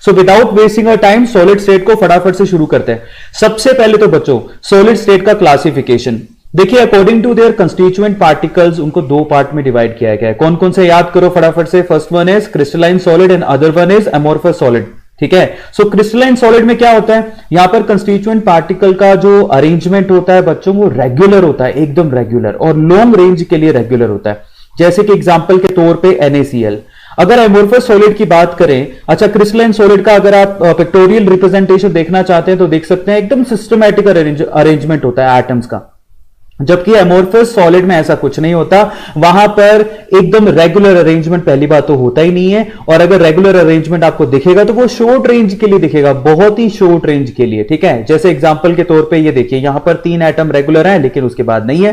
So without wasting a time solid state को फटाफट से शुरू करते हैं। सबसे पहले तो बच्चों सॉलिड स्टेट का क्लासिफिकेशन देखिए, according to their constituent particles उनको दो पार्ट में डिवाइड किया गया है। कौन कौन से याद करो फटाफट से। First one is crystalline solid and other one is amorphous solid. ठीक है, सो क्रिस्टलाइन सॉलिड में क्या होता है, यहां पर कंस्टिट्यूएंट पार्टिकल का जो अरेंजमेंट होता है बच्चों वो रेगुलर होता है, एकदम रेगुलर और लॉन्ग रेंज के लिए रेगुलर होता है। जैसे कि एग्जांपल के तौर पे NaCl। अगर एमोर्फस सॉलिड की बात करें, अच्छा क्रिस्टलाइन सॉलिड का अगर आप पिक्टोरियल रिप्रेजेंटेशन देखना चाहते हैं तो देख सकते हैं, एकदम सिस्टमैटिक अरेंजमेंट होता है एटम्स का। जबकि एमोर्फस सॉलिड में ऐसा कुछ नहीं होता, वहां पर एकदम रेगुलर अरेंजमेंट पहली बात तो होता ही नहीं है, और अगर रेगुलर अरेंजमेंट आपको दिखेगा तो वो शॉर्ट रेंज के लिए दिखेगा, बहुत ही शॉर्ट रेंज के लिए। ठीक है, जैसे एग्जांपल के तौर पे ये देखिए, यहां पर 3 एटम रेगुलर है लेकिन उसके बाद नहीं है,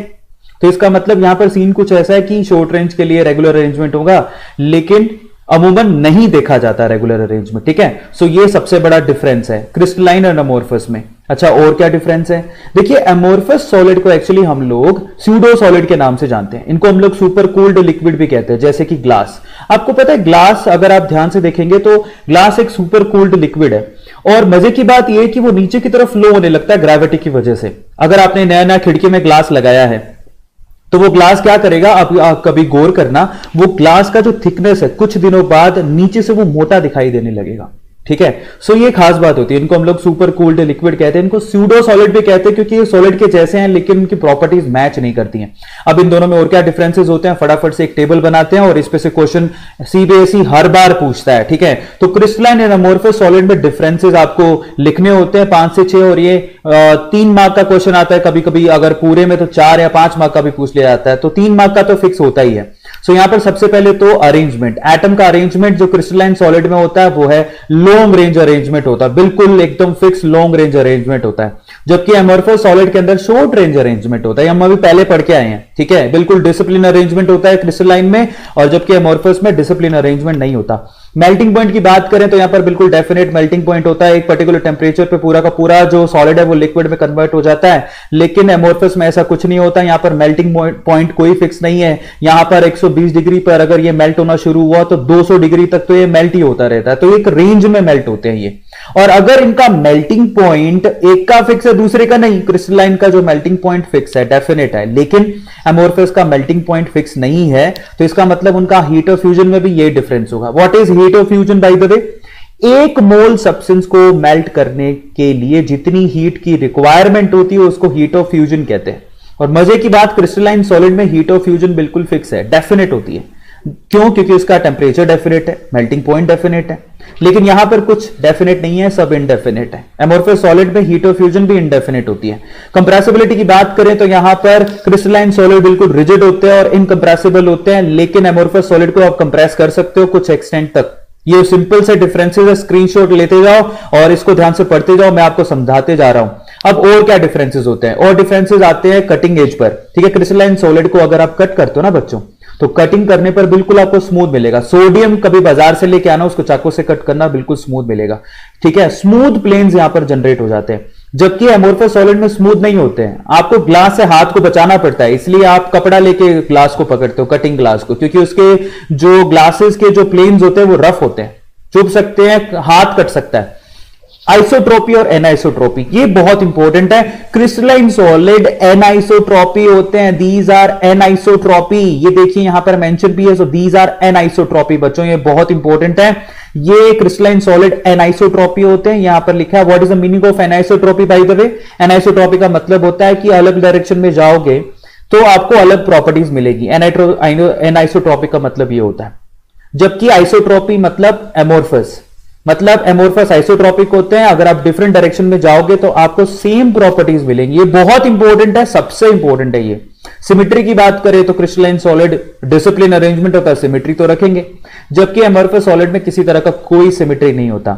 तो इसका मतलब यहां पर सीन कुछ ऐसा है कि शॉर्ट रेंज के लिए रेगुलर अरेंजमेंट होगा लेकिन अमूमन नहीं देखा जाता रेगुलर अरेंजमेंट। ठीक है, सो ये सबसे बड़ा डिफरेंस है क्रिस्टलाइन और अमोर्फस में। अच्छा, और क्या डिफरेंस है, देखिए अमोर्फस सॉलिड को एक्चुअली हम लोग स्यूडो सॉलिड के नाम से जानते हैं, इनको हम लोग सुपर कूल्ड लिक्विड भी कहते हैं। जैसे कि ग्लास, आपको पता है ग्लास अगर आप ध्यान से देखेंगे तो ग्लास एक सुपर कूल्ड लिक्विड है, और मजे की बात यह है कि वो नीचे की तरफ फ्लो होने लगता है ग्रेविटी की वजह से। अगर आपने नया नया खिड़की में ग्लास लगाया है तो वो ग्लास क्या करेगा, आप कभी गौर करना, वो ग्लास का जो थिकनेस है कुछ दिनों बाद नीचे से वो मोटा दिखाई देने लगेगा। ठीक है, सो ये खास बात होती है, इनको हम लोग सुपर कूल्ड लिक्विड कहते हैं, इनको स्यूडो सॉलिड भी कहते हैं क्योंकि ये सॉलिड के जैसे हैं लेकिन उनकी प्रॉपर्टीज मैच नहीं करती हैं। अब इन दोनों में और क्या डिफरेंसेस होते हैं, फटाफट से एक टेबल बनाते हैं और इस पे से क्वेश्चन CBSE हर बार पूछता है। ठीक है, तो क्रिस्टलाइन एंड अमोर्फस सॉलिड में डिफरेंसेस आपको लिखने होते हैं 5 से 6, और ये 3 मार्क का क्वेश्चन आता है, कभी कभी अगर पूरे में तो 4 या 5 मार्क का भी पूछ लिया जाता है, तो 3 मार्क का तो फिक्स होता ही है। सो यहां पर सबसे पहले तो अरेंजमेंट, एटम का अरेंजमेंट जो क्रिस्टलाइन सॉलिड में होता है वो है लॉन्ग रेंज अरेंजमेंट होता है, बिल्कुल एकदम फिक्स लॉन्ग रेंज अरेंजमेंट होता है, जबकि अमोर्फस सॉलिड के अंदर शॉर्ट रेंज अरेंजमेंट होता है। हम अभी पहले पढ़ के आए हैं। ठीक है, बिल्कुल डिसिप्लिन अरेंजमेंट होता है क्रिस्टलाइन में, और जबकि अमोर्फस में डिसिप्लिन अरेंजमेंट नहीं होता। मेल्टिंग पॉइंट की बात करें तो यहां पर बिल्कुल डेफिनेट मेल्टिंग पॉइंट होता है, एक पर्टिकुलर टेम्परेचर पे पूरा का पूरा जो सॉलिड है वो लिक्विड में कन्वर्ट हो जाता है, लेकिन अमोर्फस में ऐसा कुछ नहीं होता। यहां पर मेल्टिंग पॉइंट कोई फिक्स नहीं है, यहां पर 120 डिग्री पर अगर ये मेल्ट होना शुरू हुआ तो 200 डिग्री तक तो ये मेल्ट ही होता रहता है, तो एक रेंज में मेल्ट होते हैं ये। और अगर इनका मेल्टिंग पॉइंट एक का फिक्स है दूसरे का नहीं, क्रिस्टलाइन का जो मेल्टिंग पॉइंट फिक्स है, डेफिनेट है, लेकिन अमोर्फस का मेल्टिंग पॉइंट फिक्स नहीं है, तो इसका मतलब उनका हीट ऑफ फ्यूजन में भी ये डिफरेंस होगा। What is heat of fusion bye the वे, एक मोल सब्सटेंस को मेल्ट करने के लिए जितनी हीट की रिक्वायरमेंट होती है उसको हीट ऑफ फ्यूजन कहते हैं। और मजे की बात, क्रिस्टलाइन सॉलिड में हीट ऑफ फ्यूजन बिल्कुल फिक्स है, डेफिनेट होती है। क्यों, क्योंकि उसका टेम्परेचर डेफिनेट है, मेल्टिंग पॉइंट डेफिनेट है, लेकिन यहां पर कुछ डेफिनेट नहीं है, सब इनडेफिनेट है। अमोर्फस सॉलिड में हीट ऑफ फ्यूजन भी इनडेफिनेट होती है। कंप्रेसिबिलिटी की बात करें तो यहां पर क्रिस्टलाइन सॉलिड बिल्कुल रिजिड होते हैं और इनकंप्रेसिबल होते हैं, लेकिन अमोर्फस सॉलिड को आप कंप्रेस कर सकते हो कुछ एक्सटेंट तक। ये सिंपल से डिफरेंसेस है, स्क्रीनशॉट लेते जाओ और इसको ध्यान से पढ़ते जाओ, मैं आपको समझाते जा रहा हूं। अब और क्या डिफरेंसेस होते हैं, और डिफरेंसेस आते हैं कटिंग एज पर। ठीक है, क्रिस्टलाइन सॉलिड को अगर आप कट करते हो ना बच्चों, तो कटिंग करने पर बिल्कुल आपको स्मूथ मिलेगा। सोडियम कभी बाजार से लेके आना, उसको चाकू से कट करना, बिल्कुल स्मूथ मिलेगा। ठीक है, स्मूथ प्लेन्स यहां पर जनरेट हो जाते हैं, जबकि अमोर्फस सॉलिड में स्मूथ नहीं होते हैं। आपको ग्लास से हाथ को बचाना पड़ता है, इसलिए आप कपड़ा लेके ग्लास को पकड़ते हो, कटिंग ग्लास को, क्योंकि उसके जो ग्लासेस के जो प्लेन्स होते हैं वो रफ होते हैं, चुभ सकते हैं, हाथ कट सकता है। आइसोट्रोपी और एनाइसोट्रोपी ये बहुत इंपॉर्टेंट है। क्रिस्टलाइन सॉलिड एनाइसोट्रोपी होते हैं, दीज आर एनाइसोट्रोपी, ये देखिए यहां पर मेंशन भी है, सो दीज आर एनाइसोट्रोपी। बच्चों ये बहुत इंपॉर्टेंट है, ये क्रिस्टलाइन सॉलिड एनाइसोट्रोपी होते हैं। यहां पर लिखा है what is the meaning of anisotropy by the way. Anisotropy का मतलब होता है कि अलग डायरेक्शन में जाओगे तो आपको अलग प्रॉपर्टीज मिलेगी। एनाइसोट्रोपी का मतलब ये होता है, जबकि आइसोट्रोपी मतलब एमोर्फस आइसोट्रोपिक होते हैं। अगर आप डिफरेंट डायरेक्शन में जाओगे तो आपको सेम प्रॉपर्टीज मिलेंगी। ये बहुत इंपॉर्टेंट है, सबसे इंपॉर्टेंट है ये। सिमेट्री की बात करें तो क्रिस्टलाइन सॉलिड डिसिप्लिन अरेंजमेंट होता है, सिमेट्री तो रखेंगे, जबकि अमोर्फस सॉलिड में किसी तरह का कोई सिमेट्री नहीं होता।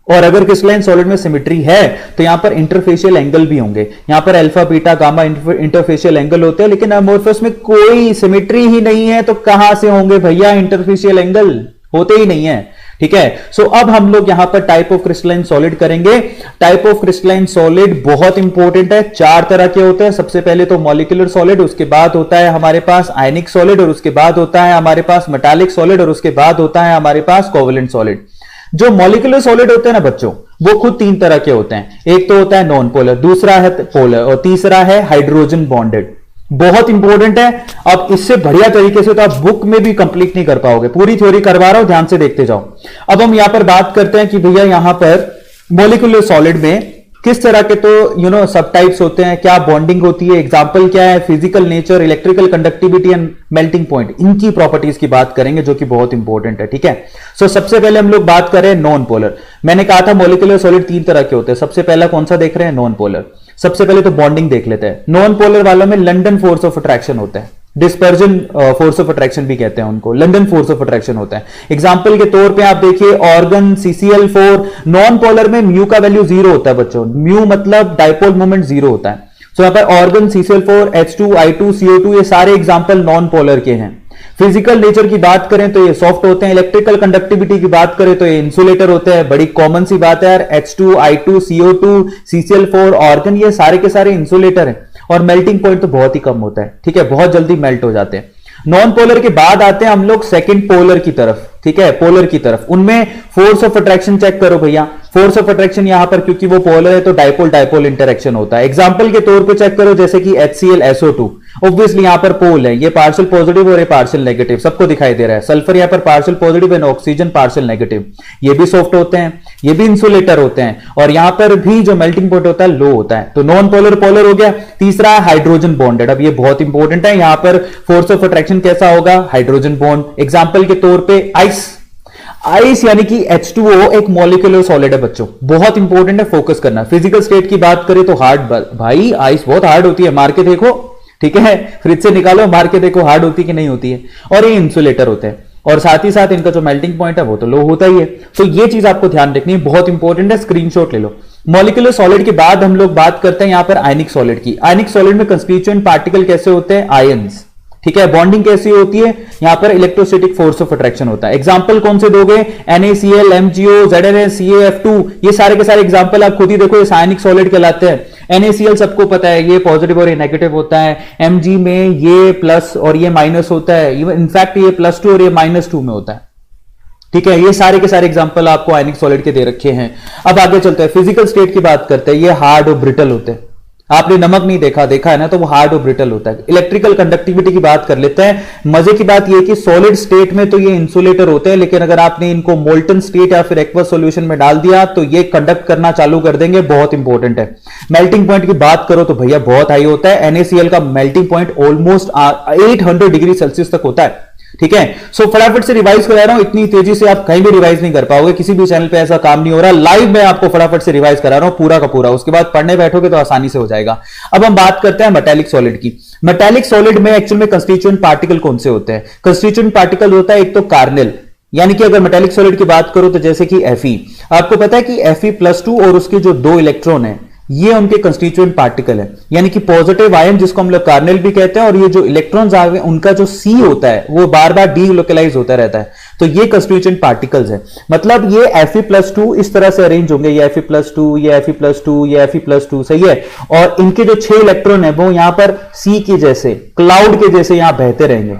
और अगर क्रिस्टलाइन सॉलिड में सिमेट्री है तो यहां पर इंटरफेशियल एंगल भी होंगे, यहां पर alpha beta gamma interfacial angle होते हैं, लेकिन अमोर्फस में कोई सिमेट्री ही नहीं है, तो कहां से होंगे भैया इंटरफेशियल एंगल, होते ही नहीं है। ठीक है, सो अब हम लोग यहां पर टाइप ऑफ क्रिस्टलाइन सॉलिड करेंगे। टाइप ऑफ क्रिस्टलाइन सॉलिड बहुत इंपॉर्टेंट है, 4 तरह के होते हैं। सबसे पहले तो मॉलिक्यूलर सॉलिड, उसके बाद होता है हमारे पास आयनिक सॉलिड, और उसके बाद होता है हमारे पास मेटालिक सॉलिड, और उसके बाद होता है हमारे पास कोवेलेंट सॉलिड। जो मॉलिक्यूलर सॉलिड होते हैं ना बच्चों, वो खुद तीन तरह के होते हैं। एक तो होता है नॉन पोलर, दूसरा है पोलर, और तीसरा है हाइड्रोजन बॉन्डेड। बहुत इंपॉर्टेंट है। अब इससे बढ़िया तरीके से तो आप बुक में भी कंप्लीट नहीं कर पाओगे, पूरी थ्योरी करवा रहा हूं, ध्यान से देखते जाओ। अब हम यहां पर बात करते हैं कि भैया यहां पर मॉलिक्यूलर सॉलिड में किस तरह के तो सब टाइप्स होते हैं, क्या बॉन्डिंग होती है, एग्जांपल क्या है, physical nature, electrical conductivity and melting point, इनकी प्रॉपर्टीज की बात करेंगे जो कि बहुत इंपॉर्टेंट है। ठीक है, सो सबसे पहले हम लोग बात करें नॉन पोलर। मैंने कहा था मॉलिक्यूलर सॉलिड तीन तरह के होते हैं, सबसे पहला कौन सा देख रहे हैं, नॉन पोलर। सबसे पहले तो बॉन्डिंग देख लेते हैं। नॉन पोलर वालों में लंडन फोर्स ऑफ अट्रैक्शन होता है, डिस्पर्जन फोर्स ऑफ अट्रैक्शन भी कहते हैं उनको, लंडन फोर्स ऑफ अट्रैक्शन होता है। एग्जांपल के तौर पे आप देखिए ऑर्गन CCl4, नॉन पोलर में म्यू का वैल्यू 0 होता है बच्चों, म्यू मतलब डाइपोल मोमेंट 0 होता है। सो यहां पर organ CCl4, H2, I2, CO2 ये सारे एग्जांपल नॉन पोलर के हैं। फिजिकल नेचर की बात करें तो ये सॉफ्ट होते हैं। इलेक्ट्रिकल कंडक्टिविटी की बात करें तो ये इंसुलेटर होते हैं। बड़ी कॉमन सी बात है यार, H2, I2, CO2, CCl4, organ, ये सारे के सारे इंसुलेटर हैं। और मेल्टिंग पॉइंट तो बहुत ही कम होता है, ठीक है, बहुत जल्दी मेल्ट हो जाते हैं। नॉन पोलर के बाद आते हैं हम लोग सेकंड पोलर की तरफ, ठीक है, पोलर की तरफ। उनमें फोर्स ऑफ अट्रैक्शन चेक करो भैया, फोर्स ऑफ अट्रैक्शन यहां पर क्योंकि वो पोलर है तो डाइपोल डाइपोल इंटरेक्शन होता है। एग्जांपल के तौर पे चेक करो जैसे कि HCl ऑब्वियसली यहां पर पोल है, ये पार्शियल पॉजिटिव और ये पार्शियल नेगेटिव, सबको दिखाई दे रहा है। सल्फर यहां पर partial positive and oxygen partial negative, ये भी सॉफ्ट होते हैं, ये भी इंसुलेटर होते हैं, और यहां पर भी जो मेल्टिंग पॉइंट होता है लो होता है। तो नॉन पोलर पोलर हो गया। तीसरा है हाइड्रोजन बॉन्डेड। अब ये बहुत इंपॉर्टेंट है, यहां पर फोर्स ऑफ अट्रैक्शन कैसा होगा, हाइड्रोजन बॉन्ड। एग्जांपल के तौर पे आइस, आइस यानी कि H2O एक मॉलिक्यूलर सॉलिड है बच्चों, बहुत इंपॉर्टेंट है, फोकस करना। फिजिकल स्टेट की बात करें तो हार्ड, भाई आइस बहुत हार्ड होती है, मार के देखो, ठीक है, फ्रिज से निकालो मार के देखो हार्ड होती है कि नहीं होती है। और ये इंसुलेटर होते हैं, और साथ ही साथ इनका जो मेल्टिंग पॉइंट है वो तो लो होता ही है। तो ये चीज आपको ध्यान रखनी है, बहुत इंपॉर्टेंट है, स्क्रीनशॉट ले लो। मॉलिक्यूलर सॉलिड के बाद हम लोग बात करते हैं यहां पर आयनिक सॉलिड की। आयनिक सॉलिड में कंस्टिट्यूएंट पार्टिकल कैसे होते हैं, आयंस, ठीक है। बॉन्डिंग कैसी होती है, यहां पर इलेक्ट्रोस्टैटिक फोर्स ऑफ अट्रैक्शन होता है। एग्जांपल कौन से दोगे, NaCl, MgO, ZnS, CaF2, ये सारे के सारे एग्जांपल आप खुद ही देखो, ये आयनिक सॉलिड कहलाते हैं। NaCl सबको पता है, ये पॉजिटिव और ये नेगेटिव होता है। Mg में ये प्लस और ये माइनस होता है, इनफैक्ट ये +2 और ये -2 में होता है, ठीक है। ये सारे के सारे एग्जांपल आपको आयनिक सॉलिड के दे रखे हैं। अब आगे चलते हैं, फिजिकल स्टेट की बात करते हैं। ये हार्ड और ब्रिटल होते हैं, आपने नमक नहीं देखा है ना, तो वो हार्ड और ब्रिटल होता है। इलेक्ट्रिकल कंडक्टिविटी की बात कर लेते हैं। मजे की बात ये कि सॉलिड स्टेट में तो ये इंसुलेटर होते हैं, लेकिन अगर आपने इनको मोल्टन स्टेट या फिर एक्वस सॉल्यूशन में डाल दिया तो ये कंडक्ट करना चालू कर देंगे, बहुत इंपॉर्टेंट है। मेल्टिंग पॉइंट की बात करो तो भैया बहुत हाई होता है। NaCl का melting point almost 800 degree Celsius तक होता है, ठीक है। सो फटाफट से रिवाइज करा रहा हूं, इतनी तेजी से आप कहीं भी रिवाइज नहीं कर पाओगे, किसी भी चैनल पे ऐसा काम नहीं हो रहा। लाइव में आपको फटाफट से रिवाइज करा रहा हूं पूरा का पूरा, उसके बाद पढ़ने बैठोगे तो आसानी से हो जाएगा। अब हम बात करते हैं मेटालिक सॉलिड की। मेटालिक सॉलिड में एक्चुअल में कंस्टिट्यूएंट पार्टिकल कौन से होते हैं, कंस्टिट्यूएंट पार्टिकल होता है एक तो कार्नेल, यानी कि अगर मेटालिक सॉलिड की बात करो तो जैसे कि Fe, आपको पता है कि Fe+2 और उसके जो 2 इलेक्ट्रॉन है ये उनके कंस्टिट्यूएंट पार्टिकल है, यानी कि पॉजिटिव आयन जिसको हम लोग कार्नेल भी कहते हैं, और ये जो इलेक्ट्रॉन्स आ गए उनका जो C होता है वो बार बार डीलोकलाइज होता रहता है, तो ये कंस्टिट्यूएंट पार्टिकल्स है। मतलब ये Fe+2 इस तरह से अरेंज होंगे, ये Fe+2, ये Fe+2, ये Fe+2, सही है। और इनके जो 6 इलेक्ट्रॉन है वो यहां पर C के जैसे, क्लाउड के जैसे यहां बहते रहेंगे,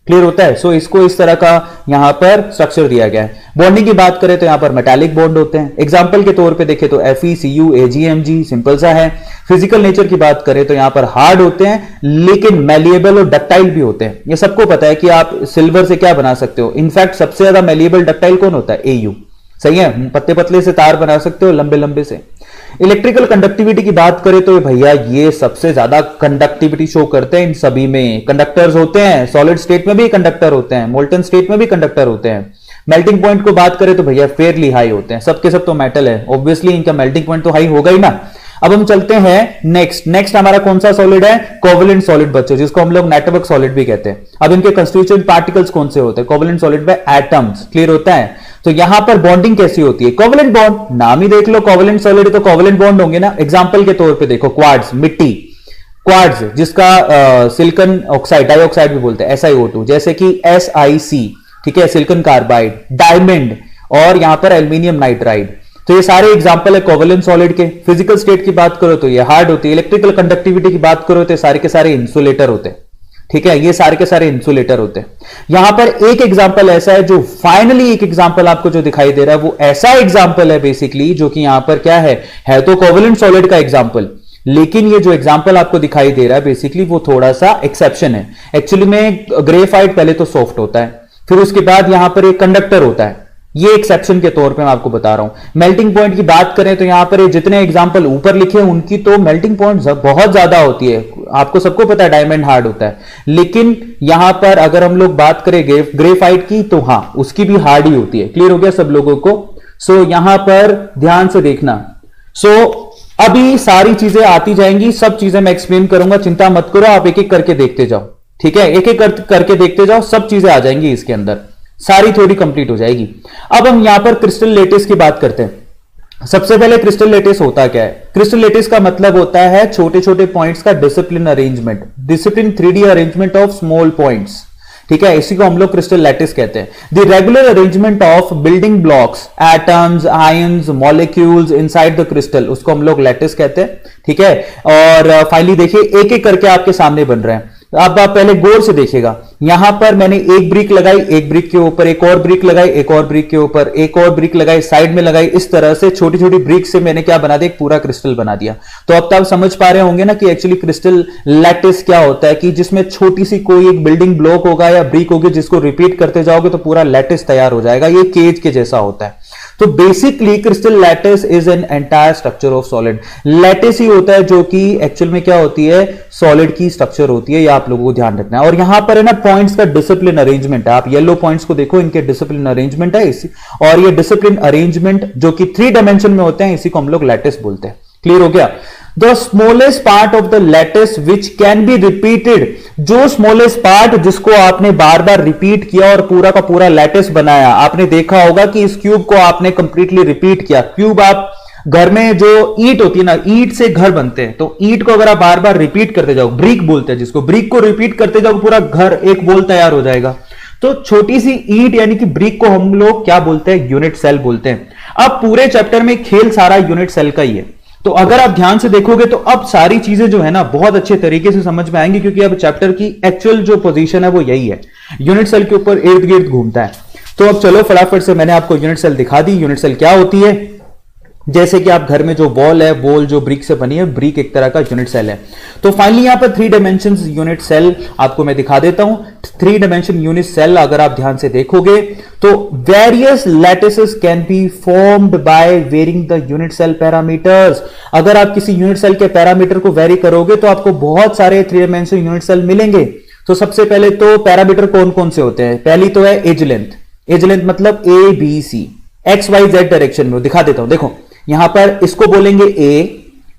क्लियर होता है। सो इसको इस तरह का यहां पर स्ट्रक्चर दिया गया है। बॉन्डिंग की बात करें तो यहां पर मेटालिक बॉन्ड होते हैं। एग्जांपल के तौर पे देखें तो FeCu, AgMg, सिंपल सा है। फिजिकल नेचर की बात करें तो यहां पर हार्ड होते हैं, लेकिन मेलिएबल और डक्टाइल भी होते हैं। ये सबको पता है कि आप सिल्वर से क्या बना सकते हो, इनफैक्ट सबसे ज्यादा मेलिएबल डक्टाइल कौन होता है, Au, सही है। पतले पतले से तार बना सकते हो, लंबे लंबे से। इलेक्ट्रिकल कंडक्टिविटी की बात करें तो भैया ये सबसे ज्यादा कंडक्टिविटी शो करते हैं, इन सभी में कंडक्टर्स होते हैं। सॉलिड स्टेट में भी कंडक्टर होते हैं, मोल्टन स्टेट में भी कंडक्टर होते हैं। मेल्टिंग पॉइंट को बात करें तो भैया फेयरली हाई होते हैं, सबके सब तो मेटल है, ऑब्वियसली इनका मेल्टिंग पॉइंट तो हाई होगा ही ना। अब हम चलते हैं नेक्स्ट हमारा कौन सा सॉलिड है, कोवेलेंट सॉलिड बच्चों, जिसको हम लोग नेटवर्क सॉलिड भी कहते हैं। अब इनके कंस्टिट्यूएंट पार्टिकल्स कौन से होते हैं, कोवेलेंट सॉलिड में एटम्स, क्लियर होता है। तो यहां पर बॉन्डिंग कैसी होती है, कोवेलेंट बॉन्ड, नाम ही देख लो, कोवेलेंट सॉलिड तो कोवेलेंट बॉन्ड होंगे ना। एग्जांपल के तौर पे देखो क्वार्ट्ज, मिट्टी, क्वार्ट्ज जिसका सिलिकॉन ऑक्साइड, डाइऑक्साइड भी बोलते हैं, SiO2, जैसे कि SiC, ठीक है, सिलिकॉन कार्बाइड, डायमंड, और यहां पर एल्यूमिनियम नाइट्राइड। तो ये सारे एग्जांपल है कोवेलेंट सॉलिड के। फिजिकल स्टेट की बात करो तो ये हार्ड होती है। इलेक्ट्रिकल कंडक्टिविटी की बात करो तो सारे के सारे इंसुलेटर होते हैं, ठीक है, ये सारे के सारे इंसुलेटर होते हैं। यहां पर एक एग्जांपल ऐसा है जो फाइनली एक एग्जांपल आपको जो दिखाई दे रहा है वो ऐसा एग्जांपल है बेसिकली जो कि यहां पर क्या है तो कोवेलेंट सॉलिड का एग्जांपल, लेकिन ये जो एग्जांपल आपको दिखाई दे रहा है बेसिकली वो थोड़ा सा एक्सेप्शन है। एक्चुअली में ग्रेफाइट पहले तो सॉफ्ट होता है, फिर उसके बाद यहां पर एक कंडक्टर होता है, ये एक्सेप्शन के तौर पे मैं आपको बता रहा हूं। मेल्टिंग पॉइंट की बात करें तो यहां पर जितने एग्जांपल ऊपर लिखे हैं उनकी तो मेल्टिंग पॉइंट बहुत ज्यादा होती है, आपको सबको पता है डायमंड हार्ड होता है, लेकिन यहां पर अगर हम लोग बात करें ग्रेफाइट की तो हां उसकी भी हार्ड ही होती है। क्लियर हो गया सब लोगों को? सो यहां पर ध्यान से देखना। सो अभी सारी चीजें आती जाएंगी, सब चीजें मैं एक्सप्लेन करूंगा, चिंता मत करो, आप एक एक करके देखते जाओ, ठीक है, एक एक करके देखते जाओ, सब चीजें आ जाएंगी इसके अंदर, सारी थ्योरी कंप्लीट हो जाएगी। अब हम यहां पर क्रिस्टल लेटिस की बात करते हैं। सबसे पहले क्रिस्टल लेटिस होता क्या है? क्रिस्टल लेटिस का मतलब होता है छोटे छोटे पॉइंट्स का discipline arrangement, discipline 3D arrangement of small points, ठीक है, इसी को हम लोग क्रिस्टल लैटिस कहते हैं। The regular arrangement of building blocks, atoms, ions, molecules inside the crystal, उसको हम लोग लैटिस कहते हैं, ठीक है। और फाइनली देखिए एक एक करके आपके सामने बन रहे हैं। अब आप पहले गौर से देखिएगा, यहां पर मैंने एक ब्रिक लगाई, एक ब्रिक के ऊपर एक और ब्रिक लगाई, एक और ब्रिक के ऊपर एक और ब्रिक लगाई, साइड में लगाई, इस तरह से छोटी छोटी ब्रिक से मैंने क्या बना दिया, एक पूरा क्रिस्टल बना दिया। तो अब तो आप समझ पा रहे होंगे ना कि एक्चुअली क्रिस्टल लैटिस क्या होता है, कि जिसमें छोटी सी कोई एक बिल्डिंग ब्लॉक होगा या ब्रिक होगी जिसको रिपीट करते जाओगे तो पूरा लैटिस तैयार हो जाएगा, ये केज के जैसा होता है। तो basically crystal lattice is an entire structure of solid. Lattice ही होता है जो कि एक्चुअल में क्या होती है, सॉलिड की स्ट्रक्चर होती है, ये आप लोगों को ध्यान रखना है। और यहां पर है ना पॉइंट्स का डिसिप्लिन अरेंजमेंट है, आप येलो पॉइंट्स को देखो, इनके डिसिप्लिन अरेंजमेंट है इसी, और ये डिसिप्लिन अरेंजमेंट जो कि 3 डायमेंशन में होते हैं इसी को हम लोग लैटिस बोलते हैं। क्लियर हो गया? The smallest part of the lattice which can be repeated, जो स्मॉलेस्ट पार्ट जिसको आपने बार बार रिपीट किया और पूरा का पूरा लैटिस बनाया। आपने देखा होगा कि इस क्यूब को आपने कंप्लीटली रिपीट किया। क्यूब आप घर में जो ईंट होती है ना, ईंट से घर बनते हैं, तो ईंट को अगर आप बार बार रिपीट करते जाओ, ब्रिक बोलते हैं जिसको, ब्रिक को रिपीट करते जाओ पूरा घर एक वॉल तैयार हो जाएगा। तो छोटी सी ईंट यानी कि ब्रिक को हम लोग क्या बोलते हैं, यूनिट सेल बोलते हैं। अब पूरे चैप्टर में खेल सारा यूनिट सेल का ही है, तो अगर आप ध्यान से देखोगे तो अब सारी चीजें जो है ना बहुत अच्छे तरीके से समझ में आएंगी, क्योंकि अब चैप्टर की एक्चुअल जो पोजीशन है वो यही है, यूनिट सेल के ऊपर इर्द गिर्द घूमता है। तो अब चलो फटाफट से मैंने आपको यूनिट सेल दिखा दी। यूनिट सेल क्या होती है, जैसे कि आप घर में जो वॉल है, वॉल जो ब्रिक से बनी है, ब्रिक एक तरह का यूनिट सेल है। तो फाइनली यहां पर 3 डायमेंशन यूनिट सेल आपको मैं दिखा देता हूं। 3 डायमेंशन यूनिट सेल अगर आप ध्यान से देखोगे तो various lattices can be formed by varying the unit cell parameters. अगर आप किसी यूनिट सेल के पैरामीटर को वेरी करोगे तो आपको बहुत सारे 3 डायमेंशन यूनिट सेल मिलेंगे। तो सबसे पहले तो पैरामीटर कौन कौन से होते हैं? पहली तो है एज लेंथ। एज लेंथ मतलब ABC, XYZ डायरेक्शन में दिखा देता हूं। देखो यहां पर इसको बोलेंगे A,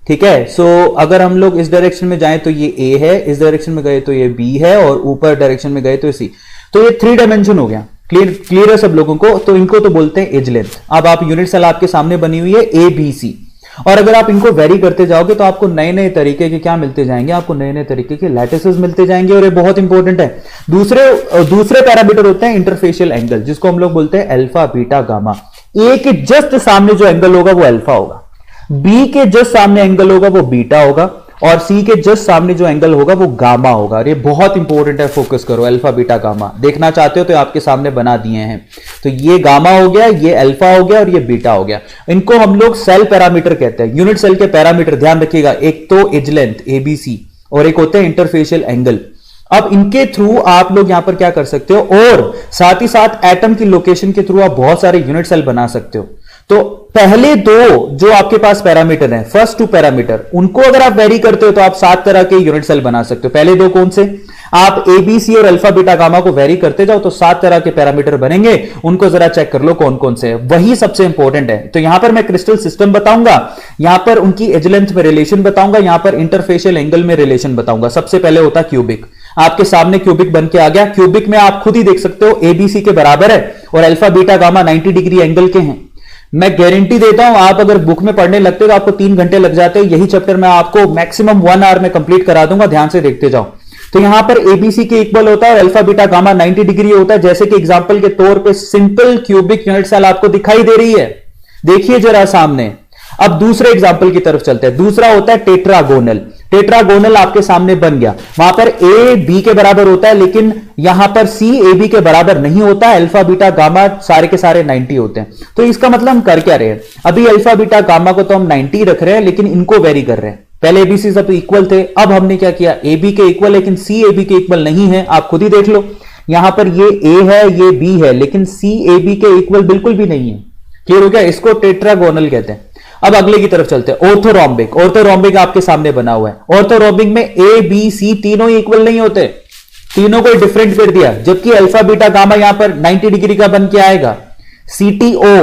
ठीक है। सो अगर हम लोग इस डायरेक्शन में जाएं तो ये A है, इस डायरेक्शन में गए तो ये B है, और ऊपर डायरेक्शन में गए तो C। तो ये 3 डायमेंशन हो गया। क्लियर है सब लोगों को? तो इनको तो बोलते हैं एज लेंथ। अब आप यूनिट सेल आपके सामने बनी हुई है ABC, और अगर आप इनको वेरी करते जाओगे तो आपको नए नए तरीके के क्या मिलते जाएंगे, आपको नए नए तरीके के लैटिसेस मिलते जाएंगे, और ये बहुत इंपॉर्टेंट है। दूसरे पैरामीटर होते हैं इंटरफेशियल एंगल, जिसको हम लोग बोलते हैं अल्फा, बीटा, गामा। ए के जस्ट सामने जो एंगल होगा वो अल्फा होगा, बी के जस्ट सामने एंगल होगा वो बीटा होगा, और सी के जस्ट सामने जो एंगल होगा वो गामा होगा। ये बहुत इंपॉर्टेंट है, फोकस करो। अल्फा, बीटा, गामा देखना चाहते हो तो आपके सामने बना दिए हैं। तो ये गामा हो गया, ये अल्फा हो गया, और ये बीटा हो गया। इनको हम लोग सेल पैरामीटर कहते हैं। यूनिट सेल के पैरामीटर ध्यान रखिएगा, एक तो एज लेंथ ABC, और एक होते हैं इंटरफेशियल एंगल। अब इनके थ्रू आप लोग यहां पर क्या कर सकते हो, और साथ ही साथ एटम की लोकेशन के थ्रू आप बहुत सारे यूनिट सेल बना सकते हो। तो पहले 2 जो आपके पास पैरामीटर हैं, फर्स्ट 2 पैरामीटर, उनको अगर आप वेरी करते हो तो आप 7 तरह के यूनिट सेल बना सकते हो। पहले 2 कौन से? आप ABC और अल्फा, बीटा, गामा को वेरी करते जाओ तो 7 तरह के पैरामीटर बनेंगे। उनको जरा चेक कर लो कौन कौन से हैं, वही सबसे इंपॉर्टेंट है। तो यहां पर मैं क्रिस्टल सिस्टम बताऊंगा, यहां पर उनकी एज लेंथ में रिलेशन बताऊंगा, यहां पर इंटरफेशियल एंगल में रिलेशन बताऊंगा। सबसे पहले होता क्यूबिक। आपके सामने क्यूबिक बन के आ गया। क्यूबिक में आप खुद ही देख सकते हो ABC के बराबर है, और alpha, beta, gamma 90 degree angle के हैं। मैं गारंटी देता हूं, आप अगर बुक में पढ़ने लगते हो तो आपको 3 घंटे लग जाते हैं। यही चैप्टर मैं आपको मैक्सिमम 1 आवर में कंप्लीट करा दूंगा, ध्यान से देखते जाओ। तो यहां पर ABC के इक्वल होता है, और अल्फा, बीटा, गामा 90 डिग्री होता है। जैसे कि एग्जांपल के तौर पे सिंपल क्यूबिक यूनिट सेल आपको दिखाई दे रही है, देखिए जरा सामने। अब दूसरे एग्जांपल की तरफ चलते हैं। दूसरा होता है टेट्रागोनल। टेट्रागोनल आपके सामने बन गया। वहां पर ए बी के बराबर होता है, लेकिन यहां पर सी ए बी के बराबर नहीं होता। अल्फा बीटा गामा सारे के सारे 90 होते हैं। तो इसका मतलब हम कर क्या रहे हैं, अभी अल्फा बीटा गामा को तो हम 90 रख रहे हैं, लेकिन इनको वेरी कर रहे हैं। पहले एबीसी सब इक्वल थे, अब हमने क्या किया, ए बी के इक्वल, लेकिन सी ए बी के इक्वल नहीं है। आप खुद ही देख लो, यहां पर ये ए है, ये बी है, लेकिन सी ए बी के इक्वल बिल्कुल भी नहीं है। क्लियर हो गया? इसको टेट्रागोनल कहते हैं। अब अगले की तरफ चलते हैं, ऑर्थोरोम्बिक। ऑर्थोरोम्बिक आपके सामने बना हुआ है। ऑर्थोरोम्बिक में ए बी सी तीनों ही इक्वल नहीं होते, तीनों को डिफरेंट कर दिया, जबकि अल्फा बीटा गामा यहां पर 90 डिग्री का बन के आएगा। सीटीओ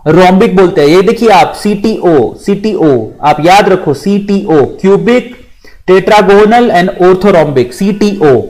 रोम्बिक बोलते हैं, ये देखिए आप, सीटीओ, सीटीओ आप याद रखो, CTO cubic, tetragonal and orthorhombic, CTO.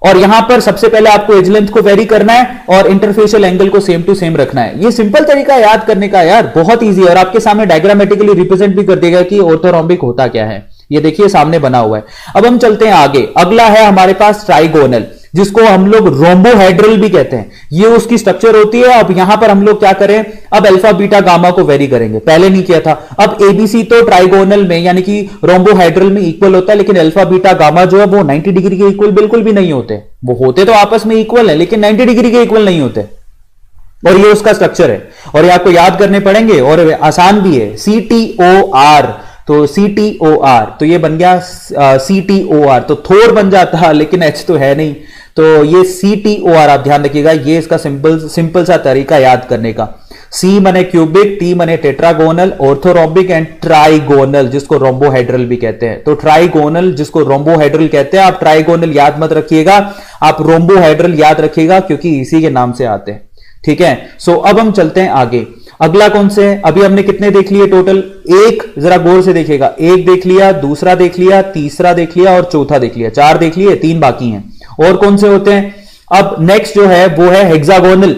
और यहां पर सबसे पहले आपको एज लेंथ को वेरी करना है और इंटरफेशियल एंगल को सेम टू सेम रखना है। ये सिंपल तरीका याद करने का यार, बहुत इजी है। और आपके सामने डायग्रामेटिकली रिप्रेजेंट भी कर देगा कि ऑर्थोरोम्बिक होता क्या है। ये देखिए सामने बना हुआ है। अब हम चलते हैं आगे। अगला है हमारे पास ट्राइगोनल, जिसको हम लोग रोम्बोहेड्रल भी कहते हैं। ये उसकी स्ट्रक्चर होती है। अब यहां पर हम लोग क्या करें, अब अल्फा बीटा गामा को वेरी करेंगे, पहले नहीं किया था। अब एबीसी तो ट्राइगोनल में यानी कि रोम्बोहेड्रल में इक्वल होता है, लेकिन अल्फा बीटा गामा जो है वो 90 डिग्री के इक्वल बिल्कुल भी नहीं होते। वो होते तो आपस में इक्वल है, लेकिन 90 डिग्री के इक्वल नहीं होते। और ये उसका स्ट्रक्चर है, और ये आपको याद करने पड़ेंगे, और आसान भी है। CTOR, तो CTOR, तो ये बन गया CTOR, तो थोर बन जाता, लेकिन H तो है नहीं, तो ये CTOR आप ध्यान रखिएगा। ये इसका सिंपल सा तरीका याद करने का। C मने क्यूबिक, T मने टेट्रागोनल, ऑर्थोरोम्बिक एंड ट्राइगोनल, जिसको रोम्बोहेड्रल भी कहते हैं। तो ट्राइगोनल जिसको रोम्बोहेड्रल कहते हैं, आप ट्राइगोनल याद मत रखिएगा, आप रोम्बोहेड्रल याद रखिएगा, क्योंकि इसी के नाम से आते हैं। ठीक है, सो अब हम चलते हैं आगे। अगला कौन से है, अभी हमने कितने देख लिए टोटल, एक, जरा गौर से देखिएगा, एक देख लिया, दूसरा देख लिया, तीसरा देख लिया और चौथा देख लिया। 4 देख लिए, 3 बाकी हैं। और कौन से होते हैं, अब नेक्स्ट जो है वो है हेक्सागोनल,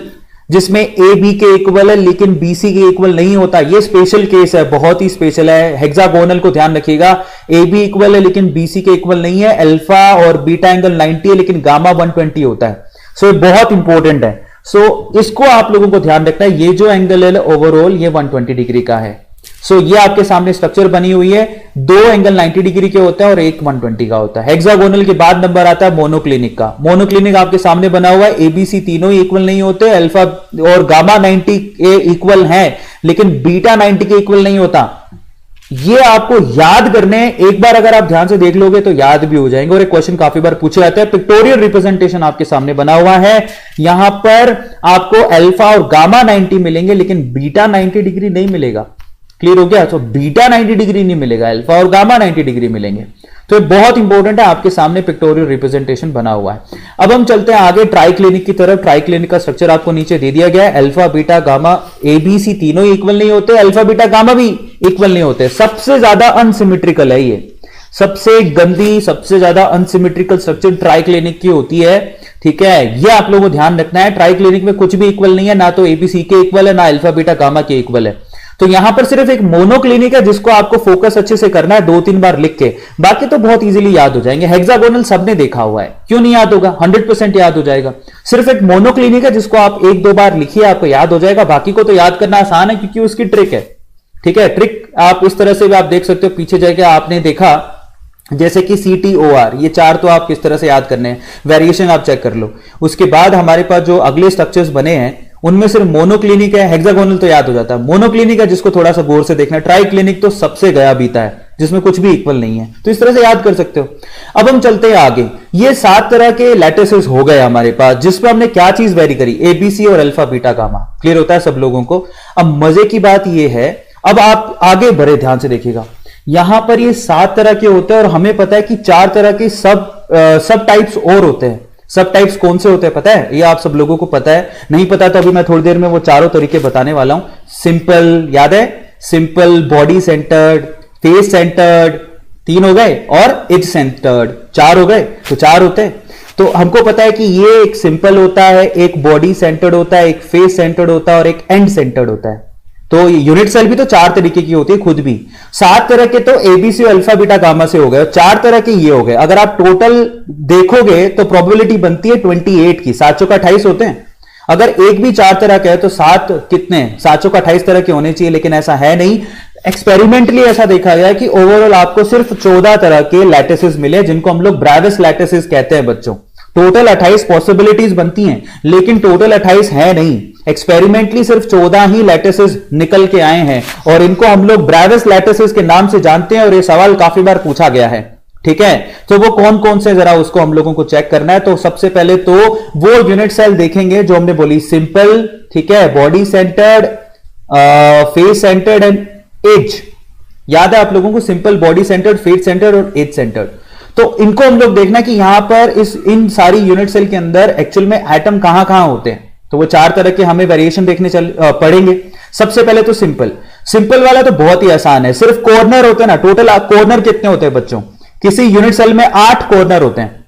जिसमें ए बी के इक्वल है लेकिन बी सी के इक्वल नहीं होता। ये स्पेशल केस है, बहुत ही स्पेशल है। हेक्सागोनल को ध्यान रखिएगा, ए बी इक्वल है लेकिन बी सी के इक्वल नहीं है। अल्फा और बीटा एंगल 90 है, लेकिन गामा 120 होता है। सो ये बहुत इंपॉर्टेंट है। सो इसको आप लोगों को ध्यान रखना है। ये जो एंगल है ओवरऑल ये 120 डिग्री का है। सो ये आपके सामने स्ट्रक्चर बनी हुई है। 2 एंगल 90 डिग्री के होता है और एक 120 का होता है। हेक्सागोनल के बाद नंबर आता है मोनोक्लिनिक का। मोनोक्लिनिक आपके सामने बना हुआ है। एबीसी तीनों ही इक्वल नहीं होते, अल्फा और गामा 90 के इक्वल है, लेकिन बीटा 90 के इक्वल नहीं होता। ये आपको याद करने हैं। एक बार अगर आप ध्यान से देख लोगे तो याद भी हो जाएंगे। और एक क्वेश्चन काफी बार पूछा जाता है। पिक्टोरियल रिप्रेजेंटेशन आपके सामने बना हुआ है। यहां पर आपको अल्फा और गामा 90 मिलेंगे, लेकिन बीटा 90 डिग्री नहीं मिलेगा। क्लियर हो गया? तो बीटा 90 डिग्री नहीं मिलेगा, अल्फा और गामा 90 डिग्री मिलेंगे। तो ये बहुत इंपॉर्टेंट है, आपके सामने पिक्टोरियल रिप्रेजेंटेशन बना हुआ है। अब हम चलते हैं आगे ट्राइक्लिनिक की तरफ। ट्राइक्लिनिक का स्ट्रक्चर आपको नीचे दे दिया गया है। अल्फा बीटा गामा एबीसी तीनों ही इक्वल नहीं होते, अल्फा बीटा गामा भी इक्वल नहीं होते। सबसे ज्यादा अनसिमेट्रिकल है ये, सबसे गंदी, सबसे ज्यादा अनसिमेट्रिकल स्ट्रक्चर ट्राइक्लिनिक की होती है। ठीक है, ये आप लोगों को ध्यान रखना है। ट्राइक्लिनिक में कुछ भी इक्वल नहीं है, ना तो एबीसी के इक्वल है, ना अल्फा बीटा गामा के इक्वल है। तो यहां पर सिर्फ एक मोनोक्लिनिक है जिसको आपको फोकस अच्छे से करना है 2-3 बार लिख के, बाकी तो बहुत इजीली याद हो जाएंगे। हेक्सागोनल सबने देखा हुआ है, क्यों नहीं याद होगा, 100% याद हो जाएगा। सिर्फ एक मोनोक्लिनिक है जिसको आप 1-2 बार लिखिए, आपको याद हो जाएगा। बाकी को तो याद करना आसान है, क्योंकि उसकी ट्रिक है। ठीक है, ट्रिक आप इस तरह से भी आप देख सकते हो। पीछे जाके आपने देखा जैसे कि CTOR, ये 4 तो आप किस तरह से याद करने हैं, वेरिएशन आप चेक कर लो। उसके बाद हमारे पास जो अगले स्ट्रक्चर्स बने हैं उनमें सिर्फ मोनोक्लिनिक है। हेक्सागोनल तो याद हो जाता है। मोनोक्लिनिक है जिसको थोड़ा सा गौर से देखना है। ट्राइक्लिनिक तो सबसे गया बीता है, जिसमें कुछ भी इक्वल नहीं है। तो इस तरह से याद कर सकते हो। अब हम चलते हैं आगे। ये 7 तरह के लैटिसेस हो गए हमारे पास, जिसपे हमने क्या चीज वेरी करी, एबीसी और अल्फा बीटा गामा। क्लियर होता है सब लोगों को? अब मजे की बात यह है, अब आप आगे बढ़े, ध्यान से देखिएगा। यहां पर ये 7 तरह के होते हैं, और हमें पता है कि 4 तरह के सब टाइप्स और होते हैं। सब टाइप्स कौन से होते हैं पता है? ये आप सब लोगों को पता है। नहीं पता तो अभी मैं थोड़ी देर में वो चारों तरीके बताने वाला हूं। सिंपल याद है, simple, body centred, face centred 3 हो गए, और एज सेंटर्ड 4 हो गए। तो 4 होते हैं। तो हमको पता है कि ये एक सिंपल होता है, एक बॉडी सेंटर्ड होता है, एक फेस सेंटर्ड होता है और एक एंड सेंटर्ड होता है। तो यूनिट सेल भी तो 4 तरीके की होती है खुद भी। 7 तरह के तो एबीसी और अल्फा बीटा गामा से हो गए, और 4 तरह के ये हो गए। अगर आप टोटल देखोगे तो प्रोबेबिलिटी बनती है 28 की। 7 चौका 28 होते हैं। अगर एक भी 4 तरह का है तो 7 कितने, 7 चौका 28 तरह के होने चाहिए, लेकिन ऐसा है नहीं। एक्सपेरिमेंटली ऐसा देखा गया कि ओवरऑल आपको सिर्फ 14 तरह के लैटिसेस मिले, जिनको हम लोग ब्रेविस लैटिसेस कहते हैं बच्चों। टोटल 28 पॉसिबिलिटीज बनती हैं, लेकिन टोटल 28 है नहीं। एक्सपेरिमेंटली सिर्फ 14 ही लैटिसेस निकल के आए हैं, और इनको हम लोग ब्रेविस लैटिसेस के नाम से जानते हैं, और ये सवाल काफी बार पूछा गया है। ठीक है, तो वो कौन कौन से, जरा उसको हम लोगों को चेक करना है। तो सबसे पहले तो वो यूनिट सेल देखेंगे जो हमने बोली, सिंपल, ठीक है, body centred, face centred and edge. याद है आप लोगों को, simple, body centred, face centred और एज सेंटर्ड। तो इनको हम लोग देखना कि यहां पर इन सारी यूनिट सेल के अंदर एक्चुअल में एटम कहां कहां होते हैं। तो वो 4 तरह के हमें वेरिएशन देखने पड़ेंगे। सबसे पहले तो सिंपल वाला तो बहुत ही आसान है, सिर्फ कॉर्नर होते हैं ना। टोटल कॉर्नर कितने होते हैं बच्चों? किसी यूनिट सेल में 8 कॉर्नर होते हैं,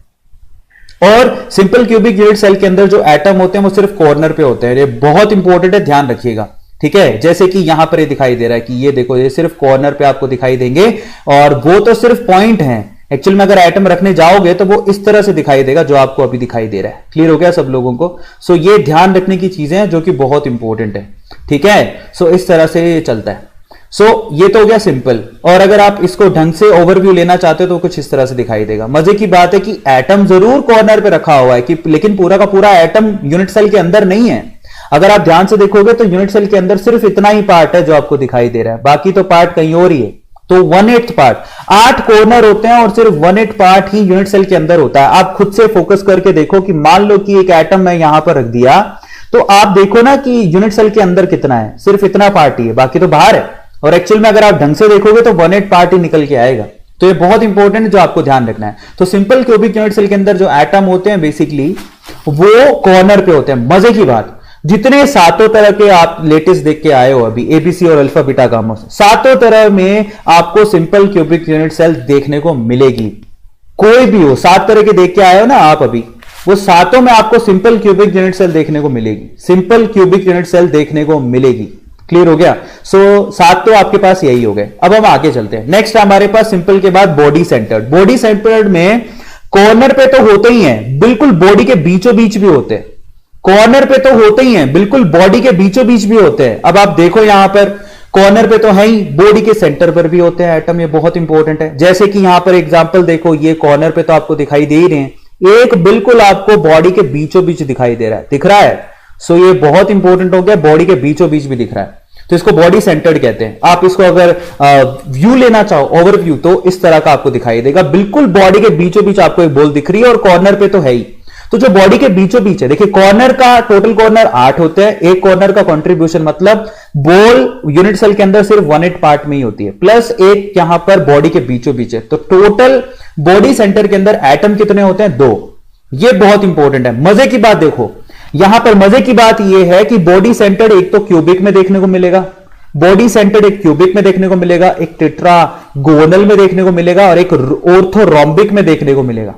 और सिंपल क्यूबिक यूनिट सेल के अंदर जो एटम होते हैं वो सिर्फ कॉर्नर पे होते हैं। ये बहुत इंपॉर्टेंट है, ध्यान रखिएगा। ठीक है, जैसे कि यहां पर ये दिखाई दे रहा है कि ये देखो, ये सिर्फ कॉर्नर पे आपको दिखाई देंगे, और वो तो सिर्फ पॉइंट हैं। एक्चुअल में अगर एटम रखने जाओगे तो वो इस तरह से दिखाई देगा जो आपको अभी दिखाई दे रहा है। क्लियर हो गया सब लोगों को? सो ये ध्यान रखने की चीजें हैं जो कि बहुत इंपॉर्टेंट है। ठीक है, सो इस तरह से ये चलता है। सो ये तो हो गया सिंपल, और अगर आप इसको ढंग से ओवरव्यू लेना चाहते हो तो कुछ इस तरह से दिखाई देगा। मजे की बात है कि एटम जरूर कॉर्नर पे रखा हुआ है, कि लेकिन पूरा का पूरा एटम यूनिट सेल के अंदर नहीं है। अगर आप ध्यान से देखोगे तो यूनिट सेल के अंदर सिर्फ इतना ही पार्ट है जो आपको दिखाई दे रहा है, बाकी तो पार्ट कहीं और ही है। तो 1/8 पार्ट, 8 कॉर्नर होते हैं और सिर्फ 1/8 पार्ट ही यूनिट सेल के अंदर होता है। आप खुद से फोकस करके देखो कि मान लो कि एक एटम मैं यहां पर रख दिया, तो आप देखो ना कि यूनिट सेल के अंदर कितना है, सिर्फ इतना पार्ट ही है, बाकी तो बाहर है। और एक्चुअल में अगर आप ढंग से देखोगे तो 1/8 पार्ट ही निकल के आएगा। तो ये बहुत इंपॉर्टेंट है जो आपको ध्यान रखना है। तो सिंपल क्यूबिक यूनिट सेल के अंदर जो एटम होते हैं बेसिकली वो कॉर्नर पे होते हैं। मजे की बात, जितने 7 तरह के आप लेटिस देख के आए हो अभी, एबीसी और अल्फा बीटा गामा, 7 तरह में आपको सिंपल क्यूबिक यूनिट सेल देखने को मिलेगी। कोई भी हो, 7 तरह के देख के आए हो ना आप अभी, वो 7 में आपको सिंपल क्यूबिक यूनिट सेल देखने को मिलेगी। सिंपल क्यूबिक यूनिट सेल देखने को मिलेगी। क्लियर हो गया? सो 7 तो आपके पास यही हो गए। अब हम आगे चलते हैं। नेक्स्ट हमारे पास सिंपल के बाद बॉडी सेंटर्ड। बॉडी सेंटर्ड में कॉर्नर पे तो होते ही हैं, बिल्कुल बॉडी के बीचों बीच भी होते हैं। कॉर्नर पे तो होते ही हैं, बिल्कुल बॉडी के बीचों बीच भी होते हैं। अब आप देखो यहां पर कॉर्नर पे तो है ही, बॉडी के सेंटर पर भी होते हैं एटम। ये बहुत इंपॉर्टेंट है। जैसे कि यहां पर एग्जांपल देखो, ये कॉर्नर पे तो आपको दिखाई दे ही रहे हैं, एक बिल्कुल आपको बॉडी के बीचों बीच दिखाई दे रहा है, दिख रहा है। सो ये बहुत इंपॉर्टेंट हो गया, बॉडी के बीचों बीच भी दिख रहा है, तो इसको बॉडी सेंटर्ड कहते हैं। आप इसको अगर व्यू लेना चाहो, ओवरव्यू, तो इस तरह का आपको दिखाई देगा, बिल्कुल बॉडी के बीचों बीच आपको एक बॉल दिख रही है, और कॉर्नर पे तो है ही। तो जो बॉडी के बीचों बीच है, देखिए कॉर्नर का टोटल कॉर्नर 8 होते हैं। एक कॉर्नर का कंट्रीब्यूशन, मतलब बॉल यूनिट सेल के अंदर सिर्फ 1/8 पार्ट में ही होती है, प्लस एक यहां पर बॉडी के बीचों बीच है। तो टोटल बॉडी सेंटर के अंदर एटम कितने होते हैं? 2। ये बहुत इंपॉर्टेंट है। मजे की बात देखो, यहां पर मजे की बात यह है कि बॉडी सेंटर्ड एक तो क्यूबिक में देखने को मिलेगा, बॉडी सेंटर्ड एक क्यूबिक में देखने को मिलेगा, एक टेट्रागोनल में देखने को मिलेगा, और एक ऑर्थोरोम्बिक में देखने को मिलेगा।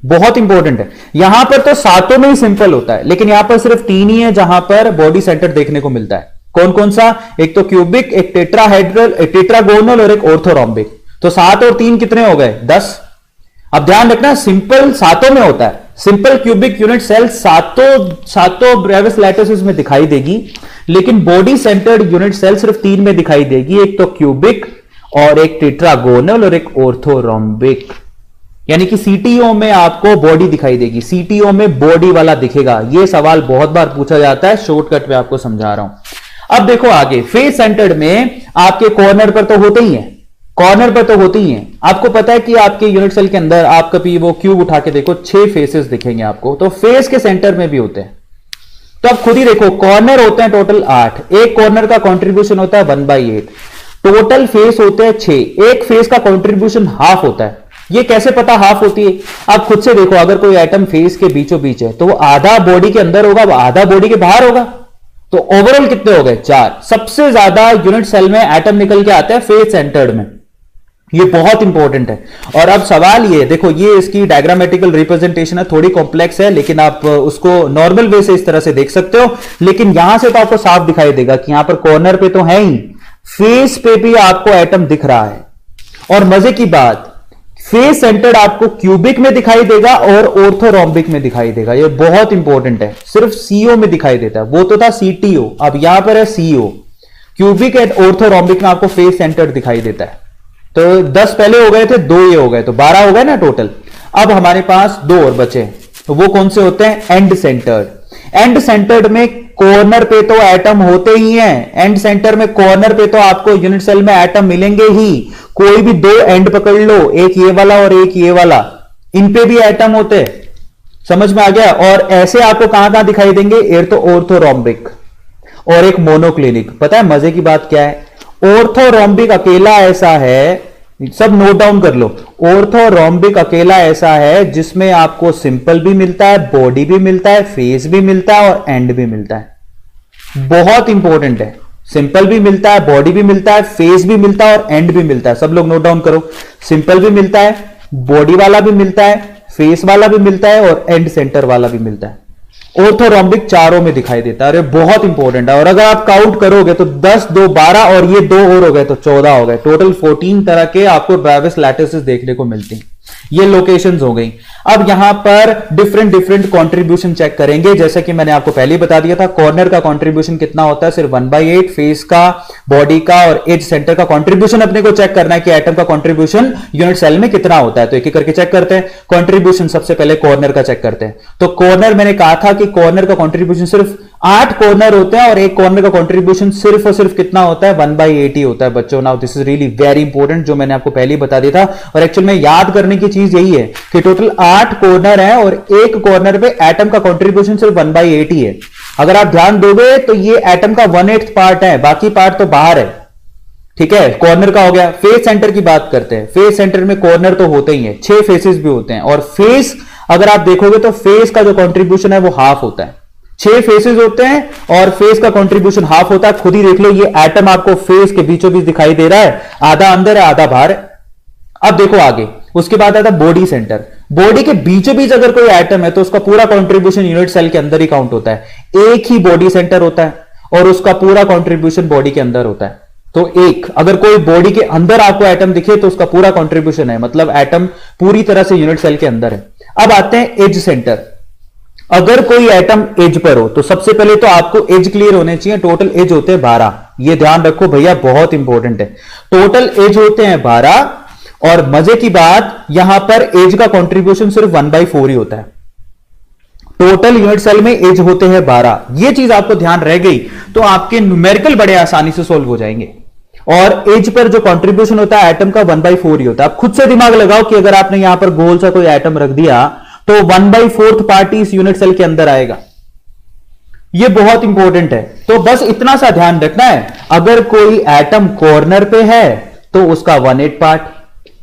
बहुत इंपॉर्टेंट है। यहां पर तो 7 में ही सिंपल होता है, लेकिन यहां पर सिर्फ 3 ही है जहां पर बॉडी सेंटर देखने को मिलता है। कौन कौन सा? एक तो क्यूबिक, एक टेट्राहेड्रल, एक टेट्रागोनल और एक ऑर्थोरोम्बिक। तो 7 और 3 कितने हो गए? 10। अब ध्यान रखना, सिंपल 7 में होता है। सिंपल क्यूबिक यूनिट सेल सातों ब्रेविस लैटिसेस में दिखाई देगी, लेकिन बॉडी सेंटर्ड यूनिट सेल सिर्फ 3 में दिखाई देगी, एक तो क्यूबिक और एक टेट्रागोनल और एक ऑर्थोरोम्बिक। यानी कि सीटीओ में आपको बॉडी दिखाई देगी, सीटीओ में बॉडी वाला दिखेगा। यह सवाल बहुत बार पूछा जाता है, शॉर्टकट में आपको समझा रहा हूं। अब देखो आगे, फेस सेंटर्ड में आपके कॉर्नर पर तो होते ही हैं, कॉर्नर पर तो होती ही हैं। आपको पता है कि आपके यूनिट सेल के अंदर आप कभी वो क्यूब उठा के देखो, 6 फेसेस दिखेंगे आपको, तो फेस के सेंटर में भी होते हैं। तो आप खुद ही देखो, कॉर्नर होते हैं टोटल 8, एक कॉर्नर का कंट्रीब्यूशन होता है 1/8, टोटल फेस होते हैं 6, एक फेस का कंट्रीब्यूशन हाफ होता है। ये कैसे पता हाफ होती है? आप खुद से देखो, अगर कोई एटम फेस के बीचों बीच है तो वो आधा बॉडी के अंदर होगा, वो आधा बॉडी के बाहर होगा। तो ओवरऑल कितने हो गए? 4। सबसे ज्यादा यूनिट सेल में एटम निकल के आते हैं फेस सेंटर्ड में। ये बहुत इंपॉर्टेंट है। और अब सवाल ये देखो, ये इसकी डायग्रामेटिकल रिप्रेजेंटेशन है, थोड़ी कॉम्प्लेक्स है, लेकिन आप उसको नॉर्मल वे से इस तरह से देख सकते हो। लेकिन यहां से तो आपको साफ दिखाई देगा कि यहां पर कॉर्नर पे तो है ही, फेस पे भी आपको एटम दिख रहा है। और मजे की बात, फेस सेंटर्ड आपको क्यूबिक में दिखाई देगा और ऑर्थोरोम्बिक में दिखाई देगा। ये बहुत इंपॉर्टेंट है। सिर्फ सीओ में दिखाई देता है, वो तो था सीटीओ, अब यहां पर है सीओ। क्यूबिक एंड ऑर्थोरोम्बिक में आपको फेस सेंटर दिखाई देता है। तो 10 पहले हो गए थे, 2 ये हो गए, तो 12 हो गए ना टोटल। अब हमारे पास 2 और बचे, तो वो कौन से होते हैं? And centred. एंड सेंटर्ड में कॉर्नर पे तो एटम होते ही हैं, एंड सेंटर में कॉर्नर पे तो आपको यूनिट सेल में एटम मिलेंगे ही। कोई भी 2 एंड पकड़ लो, एक ये वाला और एक ये वाला, इन पे भी एटम होते हैं। समझ में आ गया? और ऐसे आपको कहां कहां दिखाई देंगे? ऑर्थोरोम्बिक और एक मोनोक्लिनिक। पता है मजे की बात क्या है? ऑर्थोरोम्बिक अकेला ऐसा है, सब नोट डाउन कर लो, ऑर्थोरोम्बिक अकेला ऐसा है जिसमें आपको सिंपल भी मिलता है, बॉडी भी मिलता है, फेस भी मिलता है और एंड भी मिलता है। बहुत इंपॉर्टेंट है, सिंपल भी मिलता है, बॉडी भी मिलता है, फेस भी मिलता है और एंड भी मिलता है। सब लोग नोट डाउन करो, सिंपल भी मिलता है, बॉडी वाला भी मिलता है, फेस वाला भी मिलता है और एंड सेंटर वाला भी मिलता है। ऑर्थोरोम्बिक चारों में दिखाई देता है, और ये बहुत इंपॉर्टेंट है। और अगर आप काउंट करोगे तो 10, 2, 12 और ये 2 और हो गए तो 14 हो गए। टोटल 14 तरह के आपको ड्राइवस लैटिसेस देखने को मिलते हैं। ये लोकेशंस हो गई। अब यहां पर डिफरेंट कंट्रीब्यूशन चेक करेंगे। जैसे कि मैंने आपको पहले ही बता दिया था, कॉर्नर का कंट्रीब्यूशन कितना होता है? सिर्फ 1/8। फेस का, बॉडी का और एज सेंटर का कंट्रीब्यूशन अपने को चेक करना है कि एटम का कंट्रीब्यूशन यूनिट सेल में कितना होता है। तो एक एक करके चेक करते हैं। कंट्रीब्यूशन सबसे पहले कॉर्नर का चेक करते हैं। तो कॉर्नर, मैंने कहा था कि कॉर्नर का कंट्रीब्यूशन सिर्फ 8 कॉर्नर होते हैं और एक कॉर्नर का कंट्रीब्यूशन सिर्फ और सिर्फ कितना होता है? 1/8 ही होता है बच्चों। Now this is really very important, जो मैंने आपको पहले ही बता दिया था। और एक्चुअल में याद करने की चीज यही है कि टोटल 8 कॉर्नर है और एक कॉर्नर पे एटम का कंट्रीब्यूशन सिर्फ 1/8 ही है। अगर आप ध्यान दोगे तो ये एटम का 1/8 पार्ट है, बाकी पार्ट तो बाहर है। ठीक है, कॉर्नर का हो गया। फेस सेंटर की बात करते हैं। फेस सेंटर में कॉर्नर तो होते ही है, 6 फेसेस भी होते हैं। और फेस अगर आप देखोगे तो फेस का जो कंट्रीब्यूशन है वो हाफ होता है। 6 फेसेस होते हैं और फेस का कंट्रीब्यूशन हाफ होता है। खुद ही देख लो, ये एटम आपको फेस के बीचों बीच दिखाई दे रहा है, आधा अंदर है आधा बाहर है। अब देखो आगे, उसके बाद आता है बॉडी सेंटर। बॉडी के बीचों बीच अगर कोई एटम है तो उसका पूरा कंट्रीब्यूशन यूनिट सेल के अंदर ही काउंट होता है। एक ही बॉडी सेंटर होता है और उसका पूरा कंट्रीब्यूशन बॉडी के अंदर होता है। तो एक, अगर कोई बॉडी के अंदर आपको एटम दिखे तो उसका पूरा कंट्रीब्यूशन है, मतलब एटम पूरी तरह से यूनिट सेल के अंदर है। अब आते हैं एज सेंटर। अगर कोई एटम एज पर हो तो सबसे पहले तो आपको एज क्लियर होने चाहिए। टोटल एज होते हैं 12, ये ध्यान रखो भैया, बहुत इंपॉर्टेंट है। टोटल एज होते हैं 12 और मजे की बात, यहां पर एज का कंट्रीब्यूशन सिर्फ 1/4 ही होता है। टोटल यूनिट सेल में एज होते हैं 12। ये चीज आपको ध्यान रह गई तो आपके न्यूमेरिकल बड़े आसानी से सोल्व हो जाएंगे। और एज पर जो कंट्रीब्यूशन होता है एटम का 1/4 ही होता है। आप खुद से दिमाग लगाओ कि अगर आपने यहां पर गोल सा कोई एटम रख दिया तो 1/4 पार्ट इस यूनिट सेल के अंदर आएगा। ये बहुत इंपॉर्टेंट है। तो बस इतना सा ध्यान रखना है, अगर कोई एटम कॉर्नर पे है तो उसका 1/8 पार्ट,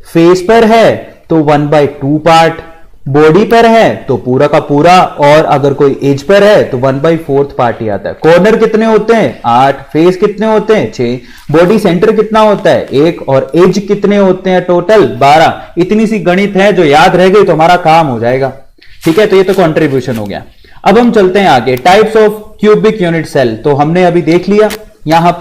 फेस पर है तो 1/2 पार्ट, बॉडी पर है तो पूरा का पूरा, और अगर कोई एज पर है तो 1/4 पार्ट ही आता है। कॉर्नर कितने होते हैं? 8। फेस कितने होते हैं? 6। बॉडी सेंटर कितना होता है? 1। और एज कितने होते हैं? टोटल 12। इतनी सी गणित है, जो याद रह गई तो हमारा काम हो जाएगा। ठीक है, तो ये तो कंट्रीब्यूशन हो गया। अब हम चलते हैं आगे, types of cubic unit cell. तो हमने अभी देख लिया, यहां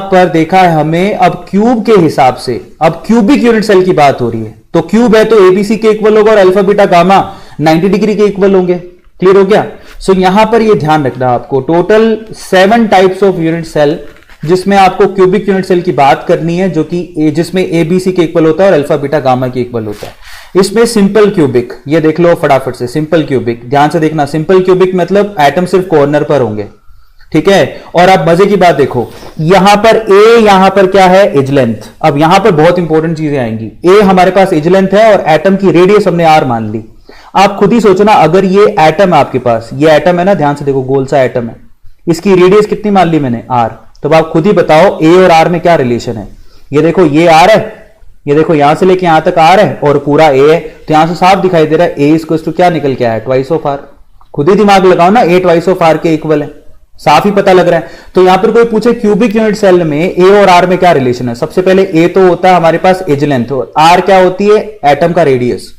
पर देखा है हमें। अब क्यूब के हिसाब से, अब क्यूबिक यूनिट सेल की बात हो रही है। तो क्यूब है तो एबीसी के इक्वल होगा और अल्फा बीटा गामा 90 डिग्री के इक्वल होंगे। क्लियर हो गया? सो यहां पर ये ध्यान रखना आपको, total 7 types of unit cell जिसमें आपको क्यूबिक यूनिट सेल की बात करनी है, जो कि जिसमें एबीसी के इक्वल होता है और अल्फा बीटा गामा के इक्वल होता है। इसमें सिंपल क्यूबिक, ये देख लो फटाफट से, सिंपल क्यूबिक ध्यान से देखना। सिंपल क्यूबिक मतलब एटम सिर्फ कॉर्नर पर होंगे। ठीक है, और अब मजे की बात देखो, यहां पर ए, यहां पर क्या है? Edge length. अब यहां पर बहुत इंपॉर्टेंट चीजें आएंगी। ए हमारे पास एज लेंथ है और एटम की रेडियस हमने आर मान ली। आप खुद ही सोचना, अगर ये एटम है आपके पास, ये एटम है ना, ध्यान से देखो, गोल सा एटम है, इसकी रेडियस कितनी मान ली मैंने? आर। तो आप खुद ही बताओ ए और आर में क्या रिलेशन है? ये देखो ये आर है, ये देखो यहां से लेके यहां तक आर है और पूरा ए है, तो यहां से साफ दिखाई दे रहा है ए इक्वल टू क्या निकल के आया? Twice of r. खुद ही दिमाग लगाओ ना, ए ट्वाइस ऑफ आर के इक्वल है, साफ ही पता लग रहा है। तो यहां पर कोई पूछे क्यूबिक यूनिट सेल में ए और आर में क्या रिलेशन है? सबसे पहले ए तो होता है हमारे पास एज लेंथ, और आर क्या होती है? एटम का रेडियस।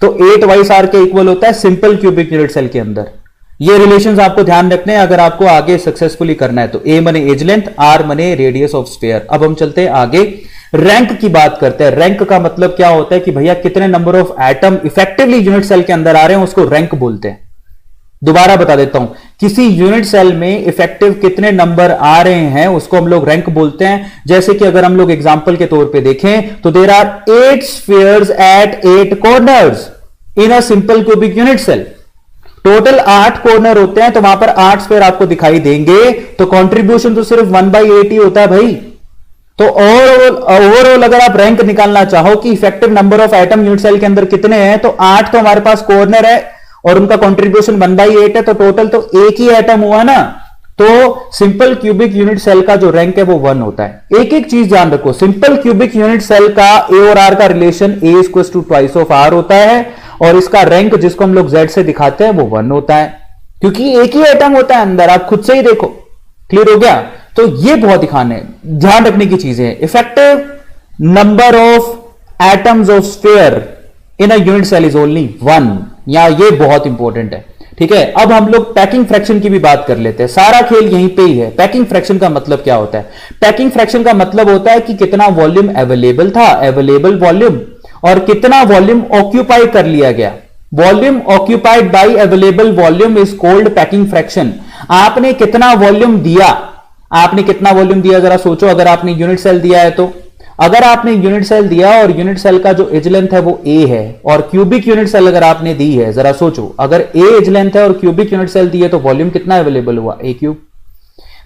तो ए ट्वाइस आर के इक्वल होता है सिंपल क्यूबिक यूनिट सेल के अंदर। ये रिलेशंस आपको ध्यान रखने हैं अगर आपको आगे सक्सेसफुली करना है तो। ए मने एज लेंथ, आर मने रेडियस ऑफ स्फीयर। अब हम चलते हैं आगे, रैंक की बात करते हैं। रैंक का मतलब क्या होता है कि भैया कितने number of atom effectively unit cell के अंदर आ रहे हैं, उसको रैंक बोलते हैं। दोबारा बता देता हूं, किसी यूनिट सेल में इफेक्टिव कितने नंबर आ रहे हैं उसको हम लोग रैंक बोलते हैं। जैसे कि अगर हम लोग एग्जांपल के तौर पे देखें तो there are 8 spheres at 8 corners in a simple cubic unit cell. Total 8 corner होते हैं तो वहां पर 8 स्फीयर आपको दिखाई देंगे, तो कंट्रीब्यूशन तो सिर्फ 1/8 ही होता है भाई। तो ओवरऑल अगर आप रैंक निकालना चाहो कि effective number of atom unit cell के अंदर कितने हैं, तो 8 तो हमारे पास कॉर्नर है और उनका कंट्रीब्यूशन 1/8 है, तो टोटल तो एक ही एटम हुआ ना। तो सिंपल क्यूबिक यूनिट सेल का जो रैंक है वो 1 होता है। एक एक चीज ध्यान रखो, सिंपल क्यूबिक यूनिट सेल का ए और आर का relation a equals to twice of r होता है और इसका रैंक जिसको हम लोग जेड से दिखाते हैं वो 1 होता है, क्योंकि एक ही एटम होता है अंदर। आप खुद से ही देखो, क्लियर हो गया। तो ये बहुत ध्यान रखने की चीजें हैं। Effective number of atoms of sphere in a unit cell is only 1, या ये बहुत इंपॉर्टेंट है, ठीक है। अब हम लोग पैकिंग फ्रैक्शन की भी बात कर लेते हैं। सारा खेल यहीं पे ही है। पैकिंग फ्रैक्शन का मतलब क्या होता है? पैकिंग फ्रैक्शन का मतलब होता है कि कितना वॉल्यूम अवेलेबल था, अवेलेबल वॉल्यूम, और कितना वॉल्यूम ऑक्यूपाई कर लिया गया। Volume occupied by available volume is called packing fraction. आपने कितना वॉल्यूम दिया, आपने कितना वॉल्यूम दिया जरा सोचो। अगर आपने यूनिट सेल दिया है तो अगर आपने यूनिट सेल दिया और यूनिट सेल का जो एज लेंथ है वो ए है, और क्यूबिक यूनिट सेल अगर आपने दी है, जरा सोचो, अगर ए एज लेंथ है और क्यूबिक यूनिट सेल दी है तो वॉल्यूम कितना अवेलेबल हुआ, ए क्यूब।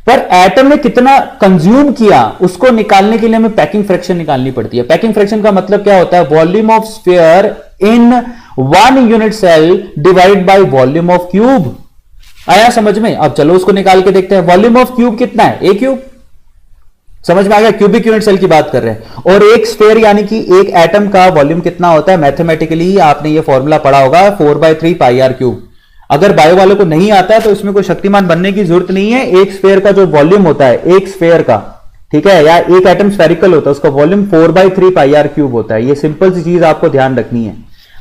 पर एटम ने कितना कंज्यूम किया उसको निकालने के लिए हमें पैकिंग फ्रैक्शन निकालनी पड़ती है। पैकिंग फ्रैक्शन का मतलब क्या होता है? Volume of sphere in 1 unit cell divide by volume of cube. आया समझ में? अब चलो उसको निकाल के देखते हैं। वॉल्यूम ऑफ क्यूब कितना है? ए क्यूब। समझ में आ गया? क्यूबिक यूनिट सेल की बात कर रहे हैं। और एक स्फीयर यानी कि एक एटम का वॉल्यूम कितना होता है? मैथमेटिकली आपने ये फॉर्मूला पढ़ा होगा, 4/3 पाई आर क्यूब। अगर बायो वालों को नहीं आता है तो इसमें कोई शक्तिमान बनने की जरूरत नहीं है। एक स्फीयर का जो वॉल्यूम होता है, एक स्फीयर का, ठीक है, या एक एटम स्फेरिकल होता है, उसका वॉल्यूम 4/3 पाई आर क्यूब होता है। ये सिंपल सी चीज आपको ध्यान रखनी है।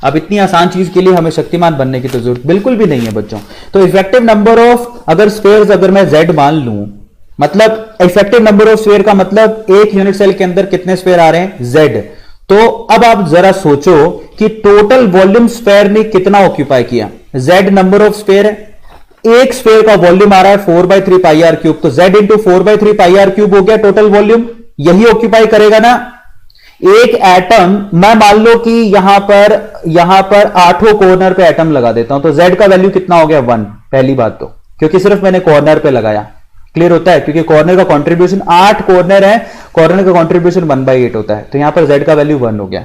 अब इतनी आसान चीज के लिए हमें शक्तिमान बनने की तो जरूरत बिल्कुल भी नहीं है बच्चों। तो इफेक्टिव नंबर ऑफ अगर स्फीयर्स अगर मैं Z मान लूं, मतलब इफेक्टिव नंबर ऑफ स्फीयर का मतलब एक यूनिट सेल के अंदर कितने स्फीयर आ रहे हैं? Z। तो अब आप जरा सोचो कि टोटल वॉल्यूम स्फीयर ने कितना ऑक्यूपाई किया। Z नंबर ऑफ स्फीयर है, एक स्फीयर का वॉल्यूम आ रहा है 4/3 पाई आर क्यूब, तो Z into 4/3 pi r cube हो गया टोटल वॉल्यूम। यही ऑक्यूपाई करेगा ना एक एटम। मैं मान लो कि यहां पर 8 कॉर्नर पे एटम लगा देता हूं, तो Z का वैल्यू कितना हो गया? 1। पहली बात तो, क्योंकि सिर्फ मैंने कॉर्नर पे लगाया। क्लियर होता है? क्योंकि कॉर्नर का कंट्रीब्यूशन 8 कॉर्नर है, कॉर्नर का कंट्रीब्यूशन 1/8 होता है, तो यहां पर Z का वैल्यू 1 हो गया।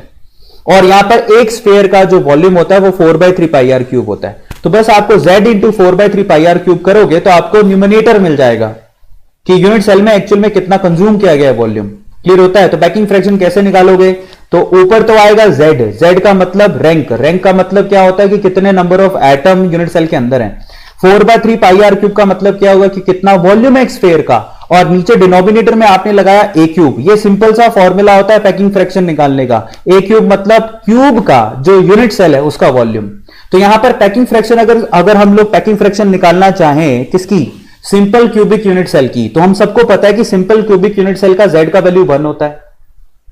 और यहां पर एक स्फीयर का जो वॉल्यूम होता है वो 4/3 पाई आर क्यूब होता है। तो बस आपको Z into 4/3 pi r cube करोगे तो आपको न्यूमरेटर मिल जाएगा कि यूनिट सेल में एक्चुअल में कितना कंज्यूम किया गया है वॉल्यूम। क्लियर होता है? तो पैकिंग फ्रैक्शन कैसे निकालोगे? तो ऊपर तो आएगा Z का मतलब रैंक का मतलब क्या होता है कि कितने number of atom unit cell के अंदर हैं। 4/3 पाई आर क्यूब का मतलब क्या होगा कि कितना वॉल्यूम है एक स्फीयर का, और नीचे डिनोमिनेटर में आपने लगाया ए क्यूब। ये सिंपल सा फॉर्मूला होता है पैकिंग फ्रैक्शन निकालने का। ए क्यूब मतलब क्यूब का जो यूनिट सेल है उसका वॉल्यूम। तो यहां पर पैकिंग फ्रैक्शन अगर हम लोग पैकिंग फ्रैक्शन निकालना चाहें किसकी? सिंपल क्यूबिक यूनिट सेल की, तो हम सबको पता है कि सिंपल क्यूबिक यूनिट सेल का Z का वैल्यू 1 होता है।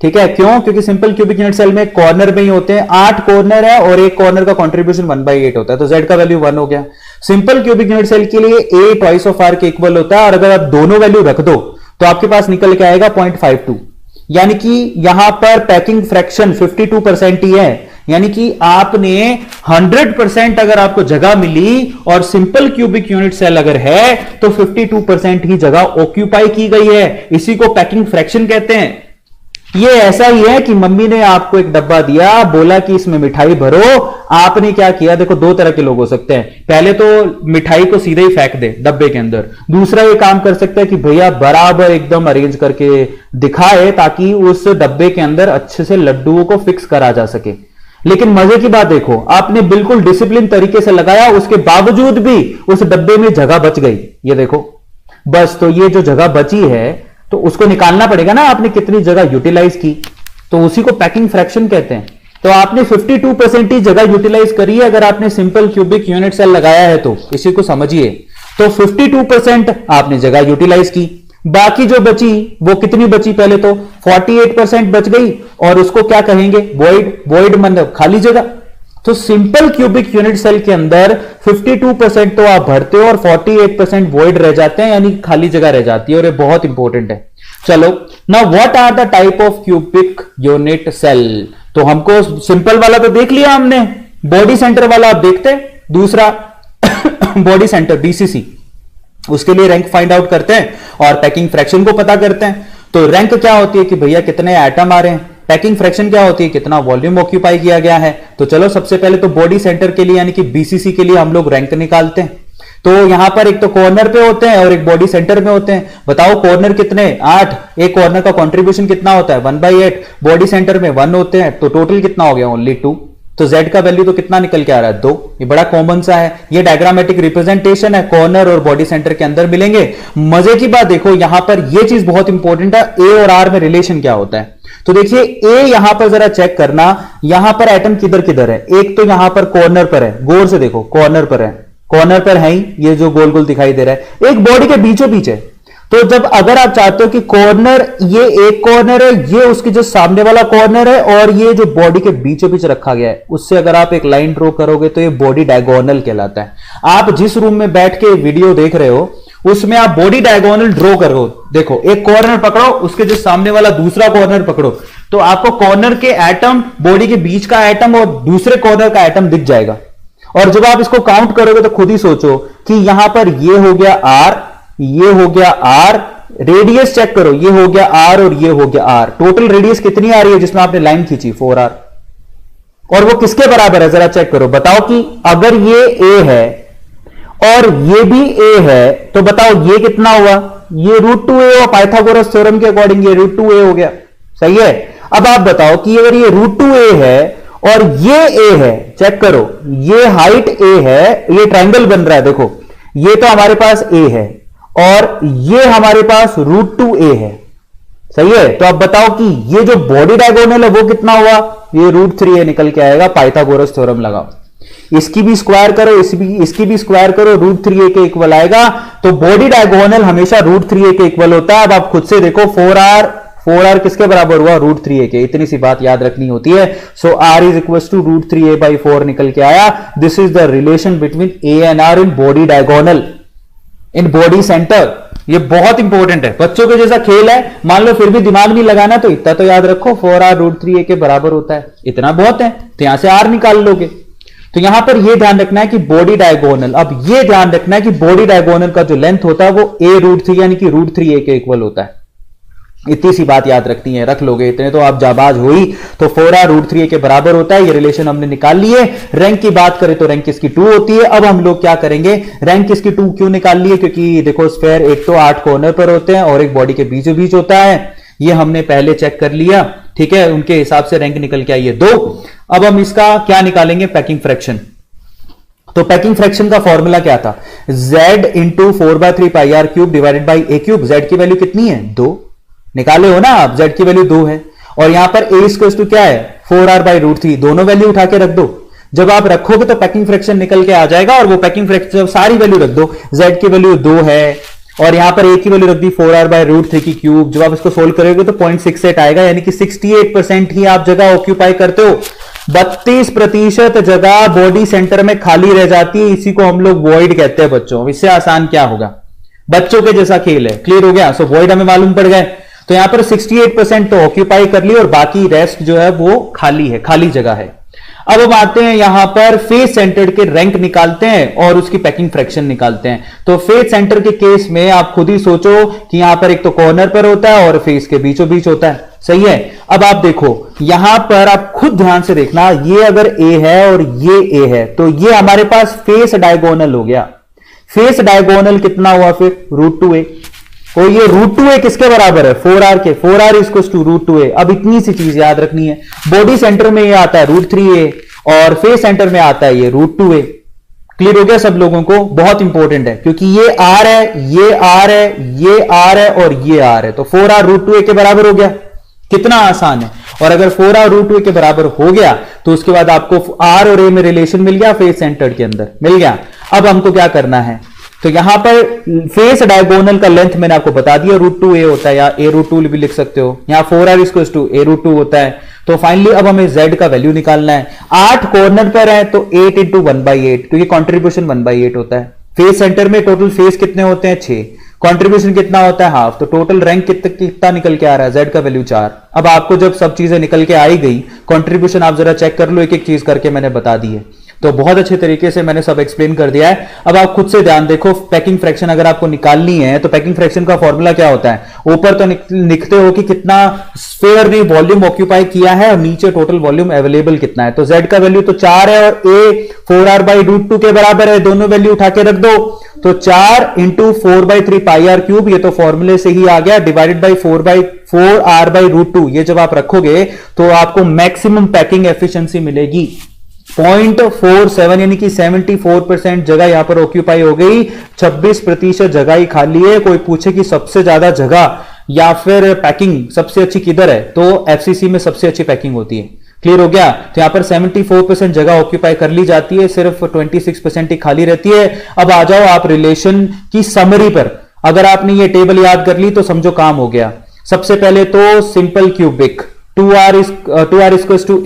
ठीक है, क्यों? क्योंकि सिंपल क्यूबिक यूनिट सेल में कॉर्नर में ही होते हैं, 8 कॉर्नर है और एक कॉर्नर का कंट्रीब्यूशन 1/8 होता है, तो Z का वैल्यू 1 हो गया। सिंपल क्यूबिक यूनिट सेल के लिए A ट्वाइस ऑफ R के इक्वल होता है, और अगर आप दोनों वैल्यू रख दो तो आपके पास निकल के आएगा 0.52, यानी कि यहां पर पैकिंग फ्रैक्शन 52% ही है। यानी कि आपने 100% अगर आपको जगह मिली और सिंपल क्यूबिक यूनिट सेल अगर है तो 52% ही जगह ऑक्यूपाई की गई है। इसी को पैकिंग फ्रैक्शन कहते हैं। ये ऐसा ही है कि मम्मी ने आपको एक डब्बा दिया, बोला कि इसमें मिठाई भरो, आपने क्या किया? देखो, दो तरह के लोग हो सकते हैं। पहले तो मिठाई को सीधे ही फेंक दे डब्बे के अंदर। दूसरा ये काम कर सकता है कि भैया बराबर एकदम अरेंज करके दिखाए ताकि उस डब्बे के अंदर अच्छे से लड्डुओं को फिक्स करा जा सके। लेकिन मजे की बात देखो, आपने बिल्कुल डिसिप्लिन तरीके से लगाया, उसके बावजूद भी उस डब्बे में जगह बच गई। ये देखो बस, तो ये जो जगह बची है तो उसको निकालना पड़ेगा ना, आपने कितनी जगह यूटिलाइज की, तो उसी को पैकिंग फ्रैक्शन कहते हैं। तो आपने 52% ही जगह यूटिलाइज करी है अगर आपने सिंपल क्यूबिक यूनिट सेल लगाया है, तो इसी को समझिए। तो 52% आपने जगह यूटिलाइज की, बाकी जो बची वो कितनी बची? पहले तो 48% बच गई, और उसको क्या कहेंगे? वॉइड। वॉइड मतलब खाली जगह। तो सिंपल क्यूबिक यूनिट सेल के अंदर 52% तो आप भरते हो और 48% वॉइड रह जाते हैं, यानी खाली जगह रह जाती है, और ये बहुत इंपॉर्टेंट है। चलो now what are the type of cubic unit cell? तो हमको सिंपल वाला तो देख लिया हमने, बॉडी सेंटर वाला आप देखते हैं, दूसरा बॉडी सेंटर बीसीसी, उसके लिए रैंक फाइंड आउट करते हैं और पैकिंग फ्रैक्शन को पता करते हैं। तो रैंक क्या होती है कि भैया कितने एटम आ रहे हैं, पैकिंग फ्रैक्शन क्या होती है कितना वॉल्यूम ऑक्यूपाई किया गया है। तो चलो सबसे पहले तो बॉडी सेंटर के लिए यानी कि बीसीसी के लिए हम लोग रैंक निकालते हैं। तो यहां पर एक तो कॉर्नर पे होते हैं और एक बॉडी सेंटर में होते हैं। बताओ कॉर्नर कितने? 8। एक कॉर्नर का कंट्रीब्यूशन कितना होता है? 1/8। बॉडी सेंटर में 1 होते हैं, तो टोटल कितना हो गया? ओनली 2। तो z का वैल्यू तो कितना निकल के आ रहा है? 2। ये बड़ा कॉमन सा है, ये डायग्रामेटिक रिप्रेजेंटेशन है, कॉर्नर और बॉडी सेंटर के अंदर मिलेंगे। मजे की बात देखो, यहां पर ये चीज बहुत इंपॉर्टेंट है, ए और आर में रिलेशन क्या होता है। तो देखिए ए यहां पर जरा चेक करना, यहां पर एटम किधर किधर है? एक तो यहां पर कॉर्नर पर है, गौर से देखो कॉर्नर पर है, कॉर्नर पर है ही, ये जो गोल गोल दिखाई दे रहा है। एक बॉडी के बीचों बीच है। तो जब अगर आप चाहते हो कि कॉर्नर, ये एक कॉर्नर है, ये उसके जो सामने वाला कॉर्नर है, और ये जो बॉडी के बीचों बीच रखा गया है, उससे अगर आप एक लाइन ड्रॉ करोगे तो ये बॉडी डायगोनल कहलाता है। आप जिस रूम में बैठ के वीडियो देख रहे हो उसमें आप बॉडी डायगोनल ड्रॉ करो। देखो एक कॉर्नर पकड़ो, उसके जो सामने वाला दूसरा कॉर्नर पकड़ो, तो आपको कॉर्नर के एटम, बॉडी के बीच का एटम और दूसरे कॉर्नर का एटम दिख जाएगा। और जब आप इसको काउंट करोगे तो खुद ही सोचो कि यहां पर ये हो गया आर, ये हो गया आर, रेडियस चेक करो, ये हो गया आर और ये हो गया आर। टोटल रेडियस कितनी आ रही है जिसमें आपने लाइन खींची? 4r। और वो किसके बराबर है जरा चेक करो। बताओ कि अगर ये a है और ये भी a है तो बताओ ये कितना हुआ? ये √2a हुआ। पाइथागोरस थ्योरम के अकॉर्डिंग ये √2a हो गया। सही है। अब आप बताओ कि अगर ये √2a है और ये a है, चेक करो, ये हाइट a है, ये ट्रायंगल बन रहा है। देखो ये तो हमारे पास a है और ये हमारे पास √2a है। सही है। तो अब बताओ कि ये जो बॉडी डायगोनल है वो कितना हुआ? ये √3a निकल के आएगा। पाइथागोरस थ्योरम लगाओ, इसकी भी स्क्वायर करो, इसकी भी स्क्वायर करो, √3a के इक्वल आएगा। तो बॉडी डायगोनल हमेशा √3a के इक्वल होता है। अब आप खुद से देखो 4r किसके बराबर हुआ? √3a के। इतनी सी बात याद रखनी होती है। So r is equal to √3a/4 निकल के आया। This is the relation between a and r in body diagonal, in body centre. ये बहुत इंपॉर्टेंट है, बच्चों के जैसा खेल है। मान लो फिर भी दिमाग नहीं लगाना तो इतना तो याद रखो, 4r √3a के बराबर होता है, इतना बहुत है। तो यहां से r निकाल लोगे। तो यहां पर यह ध्यान रखना है कि बॉडी डायगोनल, अब यह ध्यान रखना है कि बॉडी डायगोनल का जो लेंथ होता है वो a√3 यानी कि √3a के इक्वल होता है। इतनी सी बात याद रखनी है, रख लोगे इतने तो आप जाबाज हो ही। तो 4r √3a के बराबर होता है। ये रिलेशन हमने निकाल लिए। रैंक की बात करें तो रैंक इसकी 2 होती है। अब हम लोग क्या करेंगे, रैंक इसकी 2 क्यों निकाल लिए? क्योंकि देखो स्फेयर एक तो 8 कॉर्नर पर होते हैं और एक बॉडी के बीचों बीच होता है। ये हमने पहले चेक कर लिया, ठीक है। उनके हिसाब से रैंक निकल के आई है 2। अब हम इसका क्या निकालेंगे? Packing fraction. तो पैकिंग फ्रैक्शन का फॉर्मूला क्या था? z into 4/3πr³ divided by a³। z की वैल्यू कितनी है? 2। निकाले हो ना आप, z की वैल्यू 2 है। और यहां पर a इक्वल्स टू क्या है? 4r/√3। दोनों वैल्यू उठा के रख दो। जब आप रखोगे तो पैकिंग फ्रैक्शन निकल के आ जाएगा। और वो पैकिंग फ्रैक्शन सारी वैल्यू रख दो। z की वैल्यू 2 है और यहां पर a की वैल्यू रख दी 4r/√3³। जब आप इसको सोल्व करोगे तो 0.68 आएगा, यानी कि 68% ही आप जगह ऑक्यूपाई करते हो। 32% जगह बॉडी सेंटर में खाली रह जाती है। इसी को हम लोग वॉइड कहते हैं बच्चों। इससे आसान क्या होगा? बच्चों के जैसा खेल है। क्लियर हो गया? सो वॉइड हमें मालूम पड़ गए। तो यहां पर 68% तो ऑक्यूपाई कर ली और बाकी रेस्ट जो है वो खाली है, खाली जगह है। अब हम आते हैं यहां पर फेस सेंटर के रैंक निकालते हैं और उसकी पैकिंग फ्रैक्शन निकालते हैं। तो फेस सेंटर के केस में आप खुद ही सोचो कि यहां पर एक तो कॉर्नर पर होता है और फेस के बीचों बीच होता है। सही है। अब आप देखो यहां पर, आप खुद ध्यान से देखना, ये अगर a है और ये a है तो ये हमारे पास फेस डायगोनल हो गया। फेस डायगोनल कितना हुआ फिर? √2a। और ये √2a किसके बराबर है? 4r के। 4r equals to √2a। अब इतनी सी चीज याद रखनी है, बॉडी सेंटर में ये आता है √3a और फेस सेंटर में आता है ये √2a। क्लियर हो गया सब लोगों को? बहुत इंपॉर्टेंट है क्योंकि ये r है, ये r है, ये r है और ये r है। तो 4r √2a के बराबर हो गया। कितना आसान है। और अगर 4r √2a के बराबर हो गया तो उसके बाद आपको r और a में रिलेशन मिल गया, फेस सेंटर के अंदर मिल गया। अब हमको क्या करना है? तो यहां पर फेस डायगोनल का लेंथ मैंने आपको बता दिया, √2a होता है, या a√2 भी लिख सकते हो। यहां 4r = a√2 होता है। तो फाइनली अब हमें z का वैल्यू निकालना है। 8 कॉर्नर पर है तो 8 × 1/8, क्योंकि कॉन्ट्रीब्यूशन 1/8 होता है। फेस सेंटर में टोटल फेस कितने होते हैं? 6। कंट्रीब्यूशन कितना होता है? हाफ। तो टोटल रैंक कितना निकल के आ रहा है? z का वैल्यू 4। अब आपको जब सब चीजें निकल के आई गई, कंट्रीब्यूशन आप जरा चेक कर लो, एक एक चीज करके मैंने बता दी है। तो बहुत अच्छे तरीके से मैंने सब एक्सप्लेन कर दिया है। अब आप खुद से ध्यान देखो, पैकिंग फ्रैक्शन अगर आपको निकालनी है तो पैकिंग फ्रैक्शन का फॉर्मूला क्या होता है? ऊपर तो लिखते हो कि कितना स्फीयर ने वॉल्यूम ऑक्यूपाई किया है और नीचे टोटल वॉल्यूम अवेलेबल कितना है। तो z का वैल्यू तो 4 है और a 4r/√2 के बराबर है। दोनों वैल्यू उठा के रख दो। तो 4 × 4/3πr³, ये तो फॉर्मूले से ही आ गया, डिवाइडेड बाई 4r/√2। ये जब आप रखोगे तो आपको मैक्सिमम पैकिंग एफिशिएंसी मिलेगी 0.47, यानी कि 74% जगह यहां पर ऑक्यूपाई हो गई। 26% जगह ही खाली है। कोई पूछे कि सबसे ज्यादा जगह या फिर पैकिंग सबसे अच्छी किधर है, तो एफसीसी में सबसे अच्छी पैकिंग होती है। क्लियर हो गया? तो यहां पर 74% जगह ऑक्यूपाई कर ली जाती है, सिर्फ 26% ही खाली रहती है। अब आ जाओ आप रिलेशन की समरी पर। अगर आपने ये टेबल याद कर ली तो समझो काम हो गया। सबसे पहले तो सिंपल क्यूबिक 2r =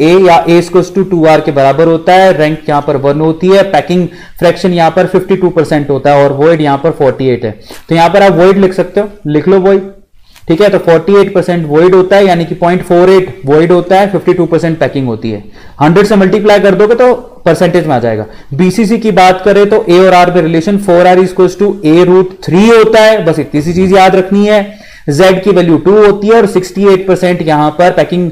a या a = 2r के बराबर होता है। रैंक यहां पर 1 होती है। पैकिंग फ्रैक्शन यहां पर 52% होता है और वॉइड यहां पर 48 है। तो यहां पर आप वॉइड लिख सकते हो, लिख लो वॉइड। ठीक है, तो 48% वॉइड होता है, यानी कि 0.48 वॉइड होता है, 52% पैकिंग होती है। 100 से मल्टीप्लाई कर दोगे तो परसेंटेज में आ जाएगा। बीसीसी की बात करें तो a और r में रिलेशन 4r = a√3 होता है। बस इतनी सी चीज याद रखनी है। z की वैल्यू 2 होती है और 68% यहां पर पैकिंग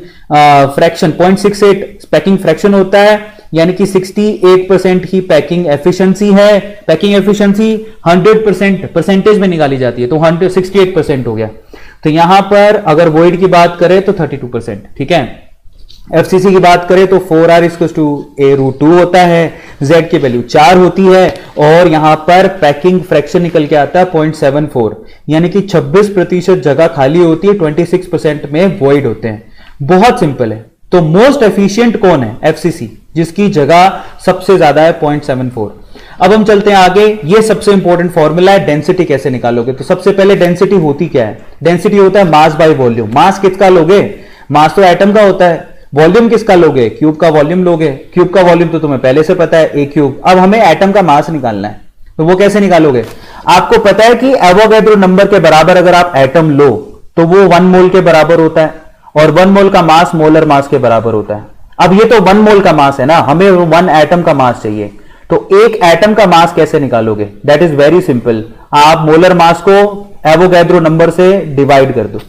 फ्रैक्शन 0.68 पैकिंग फ्रैक्शन होता है, यानी कि 68% ही पैकिंग एफिशिएंसी है। पैकिंग एफिशिएंसी 100% परसेंटेज में निकाली जाती है, तो 68% हो गया। तो यहां पर अगर वॉइड की बात करें तो 32%। ठीक है, एफसीसी की बात करें तो 4r = a√2 होता है, z की वैल्यू 4 होती है और यहां पर पैकिंग फ्रैक्शन निकल के आता है 0.74, यानी कि 26% जगह खाली होती है, 26% में वॉइड होते हैं। बहुत सिंपल है। तो मोस्ट एफिशिएंट कौन है? एफसीसी, जिसकी जगह सबसे ज्यादा है 0.74। अब हम चलते हैं आगे। ये सबसे इंपॉर्टेंट फॉर्मूला है, डेंसिटी कैसे निकालोगे। तो सबसे पहले डेंसिटी होती क्या है? डेंसिटी होता है मास बाय वॉल्यूम। मास किसका लोगे? मास तो एटम का होता है। वॉल्यूम किसका लोगे? क्यूब का वॉल्यूम लोगे। क्यूब का वॉल्यूम तो तुम्हें पहले से पता है, a³। अब हमें एटम का मास निकालना है, तो वो कैसे निकालोगे? आपको पता है कि एवोगैड्रो नंबर के बराबर अगर आप एटम लो तो वो 1 मोल के बराबर होता है और 1 मोल का मास मोलर मास के बराबर होता है। अब ये तो 1 मोल का मास है ना, हमें 1 एटम का मास चाहिए। तो एक एटम का मास कैसे निकालोगे? That is very simple. आप मोलर मास को एवोगैड्रो नंबर से डिवाइड कर दो।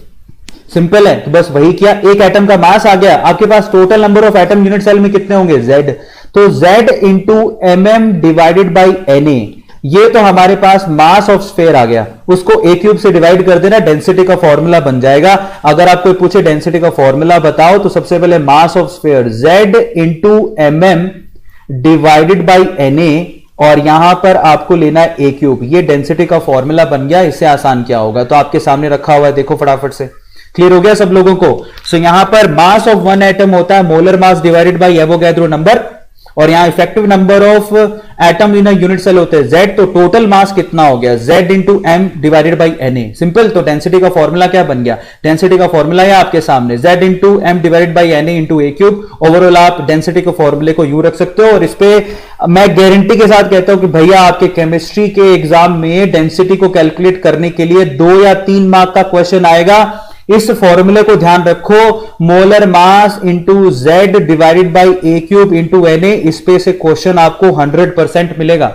सिंपल है। तो बस वही किया, एक एटम का मास आ गया। आपके पास total number of atom unit cell में कितने होंगे? Z। तो Z × mm divided by Na, ये तो हमारे पास मास ऑफ स्फीयर आ गया। उसको a³ से डिवाइड कर देना, डेंसिटी का फॉर्मूला बन जाएगा। अगर आप कोई पूछे डेंसिटी का फॉर्मूला बताओ तो सबसे पहले mass of sphere Z × mm divided by Na, और यहां पर आपको लेना है a³। ये डेंसिटी का फॉर्मूला बन गया। इससे आसान क्या होगा? तो आपके सामने रखा हुआ है, देखो फटाफट से। क्लियर हो गया सब लोगों को? सो यहां पर मास ऑफ 1 एटम होता है molar mass divided by Avogadro number, और यहां effective number of atom in a unit cell होते हैं Z। तो टोटल मास कितना हो गया? Z × m divided by Na। Simple. तो डेंसिटी का फॉर्मूला क्या बन गया? डेंसिटी का फॉर्मूला है आपके सामने, Z × m divided by Na × a³। Overall आप डेंसिटी के फॉर्मूले को यूं रख सकते हो। और इस पे मैं गारंटी के साथ कहता हूं कि भैया आपके केमिस्ट्री के एग्जाम में डेंसिटी को कैलकुलेट करने के लिए 2 या 3 मार्क का क्वेश्चन आएगा। इस फॉर्मूले को ध्यान रखो, molar mass into Z divided by a³ into Na। इस पे से क्वेश्चन आपको 100% मिलेगा।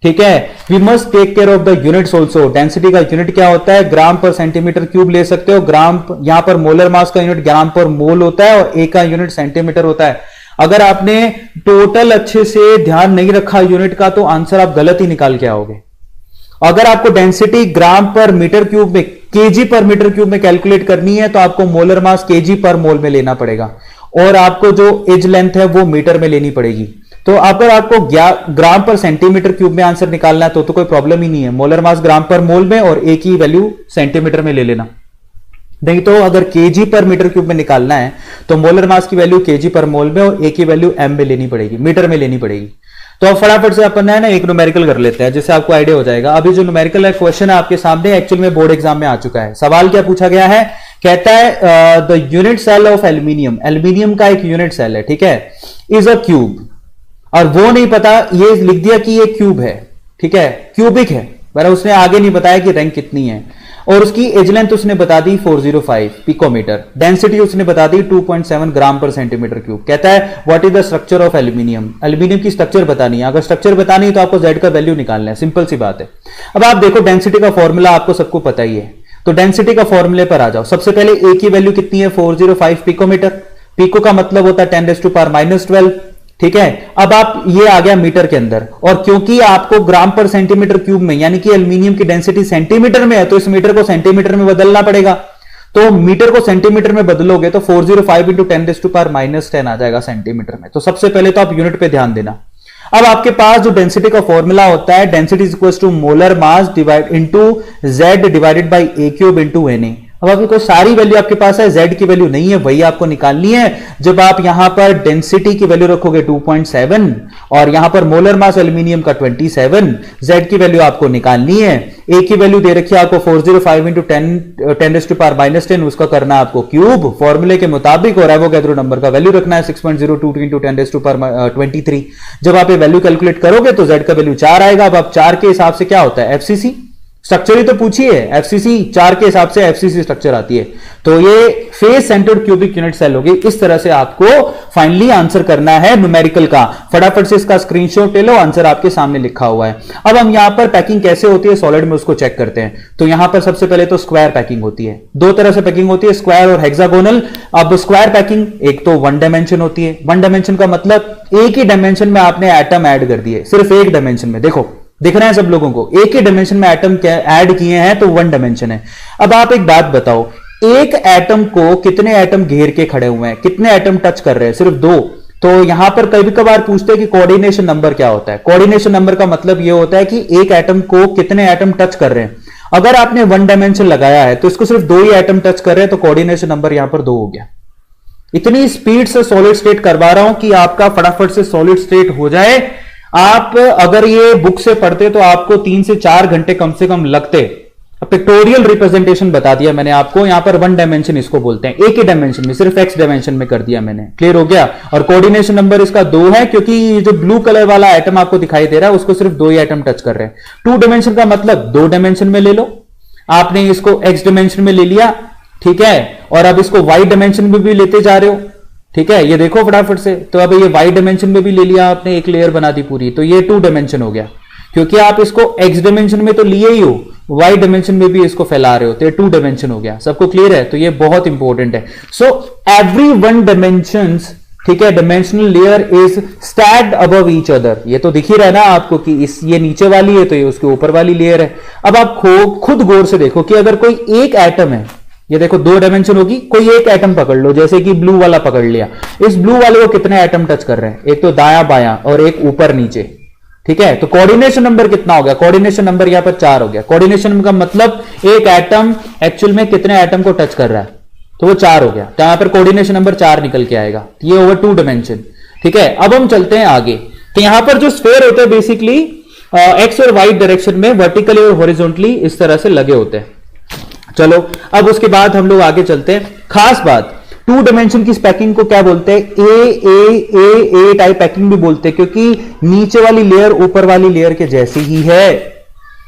ठीक है, we must take care of the units also. Density का यूनिट क्या होता है? ग्राम पर सेंटीमीटर क्यूब ले सकते हो। ग्राम, यहां पर मोलर मास का यूनिट ग्राम पर मोल होता है और A का यूनिट सेंटीमीटर होता है। अगर आपने टोटल अच्छे से ध्यान नहीं रखा यूनिट का तो आंसर आप गलत ही निकाल के आओगे। अगर आपको डेंसिटी ग्राम पर मीटर क्यूब में, केजी पर मीटर क्यूब में कैलकुलेट करनी है तो आपको मोलर मास केजी पर मोल में लेना पड़ेगा, और आपको जो एज लेंथ है वो मीटर में लेनी पड़ेगी। तो अगर आपको ग्राम पर सेंटीमीटर क्यूब में आंसर निकालना है तो कोई प्रॉब्लम ही नहीं है। मोलर मास ग्राम पर मोल में और ए की वैल्यू सेंटीमीटर में ले लेना। नहीं तो अगर केजी पर मीटर क्यूब में निकालना है तो मोलर मास की वैल्यू केजी पर मोल में और ए की वैल्यू एम में लेनी पड़ेगी, मीटर में लेनी पड़ेगी। तो अब फटाफट से अपन है ना एक न्यूमेरिकल कर लेते हैं जिससे आपको आइडिया हो जाएगा। अभी जो न्यूमेरिकल है क्वेश्चन है आपके सामने, एक्चुअल में बोर्ड एग्जाम में आ चुका है। सवाल क्या पूछा गया है, कहता है the unit cell of aluminium, aluminium का एक यूनिट सेल है, ठीक है, इज अ क्यूब, और वो नहीं पता, ये लिख दिया कि ये क्यूब है, ठीक है, क्यूबिक है, पर उसने आगे नहीं बताया कि रैंक कितनी है, और उसकी एज लेंथ उसने बता दी 405 पिकोमीटर, डेंसिटी उसने बता दी 2.7 ग्राम पर सेंटीमीटर क्यूब। कहता है what is the structure of aluminium, aluminium की स्ट्रक्चर बतानी है। अगर स्ट्रक्चर बतानी है तो आपको जेड का वैल्यू निकालना है, सिंपल सी बात है। अब आप देखो डेंसिटी का फॉर्मूला आपको सबको पता ही है, तो डेंसिटी का फॉर्मूले पर आ जाओ। सबसे पहले ए की वैल्यू कितनी है, 405 पिकोमीटर, पिको का मतलब होता है 10⁻⁻12, ठीक है। अब आप ये आ गया मीटर के अंदर, और क्योंकि आपको ग्राम पर सेंटीमीटर क्यूब में, यानी कि एल्यूमिनियम की डेंसिटी सेंटीमीटर में है, तो इस मीटर को सेंटीमीटर में बदलना पड़ेगा। तो मीटर को सेंटीमीटर में बदलोगे तो 405 इंटू 10⁻⁻10 आ जाएगा सेंटीमीटर में। तो सबसे पहले तो आप यूनिट पे ध्यान देना। अब आपके पास जो डेंसिटी का फॉर्मूला होता है, density is equal to molar mass divide into Z divided by a cube into N A. अब आपकी कोई सारी वैल्यू आपके पास है, जेड की वैल्यू नहीं है, वही आपको निकालनी है। जब आप यहां पर डेंसिटी की वैल्यू रखोगे 2.7 और यहां पर मोलर मास एल्यूमिनियम का 27, जेड की वैल्यू आपको निकालनी है। ए की वैल्यू दे रखी है आपको 405 इंटू 10⁻⁻10, उसका करना आपको क्यूब फॉर्मूले के मुताबिक, और एवोगैड्रो नंबर का वैल्यू रखना है 6.02 इंटू 10⁻23। जब आप ये वैल्यू कैलकुलेट करोगे तो जेड का वैल्यू 4 आएगा। अब आप 4 के हिसाब से क्या होता है, एफसीसी स्ट्रक्चर ही तो पूछिए, एफसीसी 4 के हिसाब से एफसीसी स्ट्रक्चर आती है। तो ये face centred cubic unit cell होगी। इस तरह से आपको फाइनली आंसर करना है न्यूमेरिकल का। फटाफट से इसका स्क्रीनशॉट ले लो, आंसर आपके सामने लिखा हुआ है। अब हम यहां पर पैकिंग कैसे होती है सॉलिड में उसको चेक करते हैं। तो यहां पर सबसे पहले तो स्क्वायर पैकिंग होती है, दो तरह से पैकिंग होती है, स्क्वायर और हेक्सागोनल। अब स्क्वायर पैकिंग एक तो 1 डायमेंशन होती है। 1 डायमेंशन का मतलब एक ही डायमेंशन में आपने एटम ऐड कर दिए, सिर्फ एक डायमेंशन में। देखो दिख रहा है सब लोगों को, एक ही डायमेंशन में एटम ऐड किए हैं तो 1 डायमेंशन है। अब आप एक बात बताओ, एक एटम को कितने एटम घेर के खड़े हुए हैं, कितने एटम टच कर रहे हैं, सिर्फ 2। तो यहां पर कभी कभार पूछते हैं कि कोऑर्डिनेशन नंबर क्या होता है। कोऑर्डिनेशन नंबर का मतलब यह होता है कि एक एटम को कितने एटम टच कर रहे हैं। अगर आपने 1 डायमेंशन लगाया है तो इसको सिर्फ 2 ही एटम टच कर रहे हैं, तो कोऑर्डिनेशन नंबर यहां पर 2 हो गया। इतनी स्पीड से सॉलिड स्टेट करवा रहा हूं कि आपका फटाफट से सॉलिड स्टेट हो जाए। आप अगर ये बुक से पढ़ते तो आपको 3 से 4 घंटे कम से कम लगते। पिक्टोरियल रिप्रेजेंटेशन बता दिया मैंने आपको, यहां पर 1 डायमेंशन इसको बोलते हैं, एक ही डायमेंशन में, सिर्फ एक्स डायमेंशन में कर दिया मैंने। क्लियर हो गया। और कोऑर्डिनेशन नंबर इसका 2 है, क्योंकि जो ब्लू कलर वाला आइटम आपको दिखाई दे रहा है उसको सिर्फ 2 ही आइटम टच कर रहे हैं। 2 डायमेंशन का मतलब 2 डायमेंशन में ले लो, आपने इसको एक्स डायमेंशन में ले लिया, ठीक है, और अब इसको वाई डायमेंशन में भी लेते जा रहे हो, ठीक है। ये देखो फटाफट से, तो अब ये वाई डायमेंशन में भी ले लिया आपने, एक लेयर बना दी पूरी, तो ये 2 डायमेंशन हो गया। क्योंकि आप इसको एक्स डायमेंशन में तो लिए ही हो, वाई डायमेंशन में भी इसको फैला रहे हो, तो ये 2 डायमेंशन हो गया। सबको क्लियर है। तो ये बहुत इंपॉर्टेंट है। सो एवरी 1 डायमेंशन, ठीक है, dimensional layer is stacked above each other. ये तो दिख ही रहा है ना आपको कि ये नीचे वाली है तो ये उसके ऊपर वाली लेयर है। अब आप खुद गौर से देखो कि अगर कोई एक एटम है, ये देखो 2 डायमेंशन होगी, कोई एक एटम पकड़ लो, जैसे कि ब्लू वाला पकड़ लिया, इस ब्लू वाले को कितने एटम टच कर रहे हैं, एक तो दायां बायां और एक ऊपर नीचे, ठीक है। तो कोऑर्डिनेशन नंबर कितना हो गया, कोऑर्डिनेशन नंबर यहां पर 4 हो गया। कोऑर्डिनेशन का मतलब एक एटम एक्चुअल में कितने एटम को टच कर रहा है, तो वो 4 हो गया। तो यहां पर कोऑर्डिनेशन नंबर 4 निकल के आएगा। ये ओवर 2 डायमेंशन, ठीक है। अब हम चलते हैं आगे। तो यहां पर जो स्फेयर होते हैं बेसिकली एक्स और वाई डायरेक्शन में वर्टिकली और हॉरिजॉन्टली इस तरह से लगे होते हैं। चलो अब उसके बाद हम लोग आगे चलते हैं। खास बात, 2 डायमेंशन की पैकिंग को क्या बोलते हैं, ए टाइप पैकिंग भी बोलते हैं, क्योंकि नीचे वाली लेयर ऊपर वाली लेयर के जैसी ही है,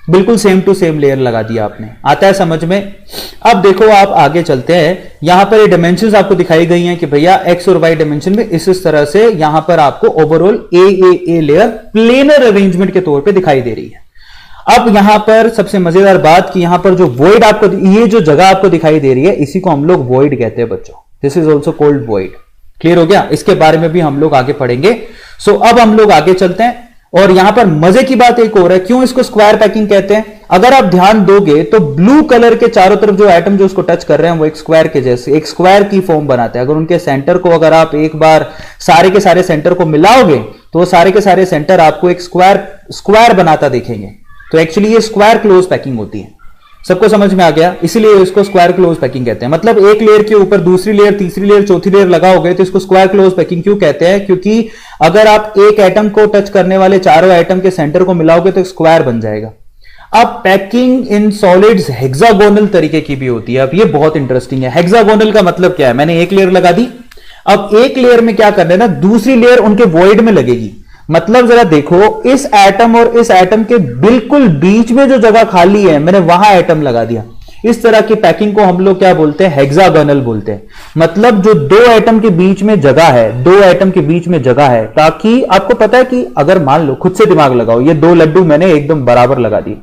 बिल्कुल सेम टू सेम लेयर लगा दिया आपने। आता है समझ में। अब देखो आप आगे चलते हैं। यहां पर ये डायमेंशंस आपको दिखाई गई हैं कि भैया एक्स और वाई डायमेंशन में इस तरह से यहां पर आपको overall a layer planar arrangement के तौर पे दिखाई दे रही है। अब यहां पर सबसे मजेदार बात कि यहां पर जो वॉइड आपको, ये जो जगह आपको दिखाई दे रही है, इसी को हम लोग वॉइड कहते हैं बच्चों। This is also called void. Clear हो गया। इसके बारे में भी हम लोग आगे पढ़ेंगे। सो अब हम लोग आगे चलते हैं। और यहां पर मजे की बात एक और है, क्यों इसको स्क्वायर पैकिंग कहते हैं। अगर आप ध्यान दोगे तो ब्लू कलर के चारों तरफ जो एटम जो उसको टच कर रहे हैं वो एक स्क्वायर के जैसे, एक स्क्वायर की फॉर्म बनाते हैं। अगर उनके सेंटर को अगर आप एक बार सारे के सारे सेंटर को मिलाओगे तो वो सारे के सारे सेंटर आपको एक स्क्वायर बनाता दिखेंगे। तो एक्चुअली ये स्क्वायर क्लोज पैकिंग होती है। सबको समझ में आ गया? इसीलिए इसको स्क्वायर क्लोज पैकिंग कहते हैं। मतलब एक लेयर के ऊपर दूसरी लेयर, तीसरी लेयर, चौथी लेयर लगाओगे तो इसको स्क्वायर क्लोज पैकिंग क्यों कहते हैं? क्योंकि अगर आप एक एटम को टच करने वाले चारों एटम के सेंटर को मिलाओगे तो स्क्वायर बन जाएगा। अब पैकिंग इन सॉलिड्स हेक्सागोनल तरीके की भी होती है। अब ये बहुत इंटरेस्टिंग है। हेक्सागोनल का मतलब क्या है? मैंने एक लेयर लगा दी, अब एक लेयर में क्या करना है ना, दूसरी लेयर उनके वॉइड में लगेगी। मतलब जरा देखो, इस एटम और इस एटम के बिल्कुल बीच में जो जगह खाली है मैंने वहां एटम लगा दिया। इस तरह की पैकिंग को हम लोग क्या बोलते हैं? हेक्सागोनल बोलते हैं। मतलब जो दो एटम के बीच में जगह है, दो एटम के बीच में जगह है, ताकि आपको पता है कि अगर मान लो, खुद से दिमाग लगाओ, ये दो लड्डू मैंने एकदम बराबर लगा दिए।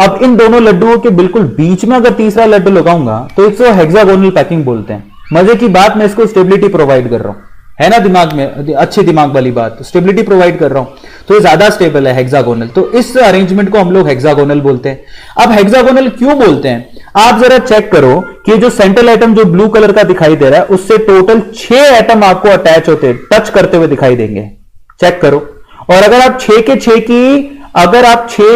अब इन दोनों लड्डुओं के बिल्कुल बीच में अगर तीसरा लड्डू लगाऊंगा तो इसको हेक्सागोनल पैकिंग बोलते हैं। मजे की बात, मैं इसको स्टेबिलिटी प्रोवाइड कर रहा हूं, है ना? दिमाग में अच्छे दिमाग वाली बात, स्टेबिलिटी प्रोवाइड कर रहा हूं तो ये ज्यादा स्टेबल है हेक्सागोनल। तो इस अरेंजमेंट को हम लोग हेक्सागोनल बोलते हैं। अब हेक्सागोनल क्यों बोलते हैं? आप जरा चेक करो कि जो सेंट्रल एटम जो ब्लू कलर का दिखाई दे रहा है उससे टोटल 6 एटम आपको अटैच होते, टच करते हुए दिखाई देंगे। चेक करो। और अगर आप 6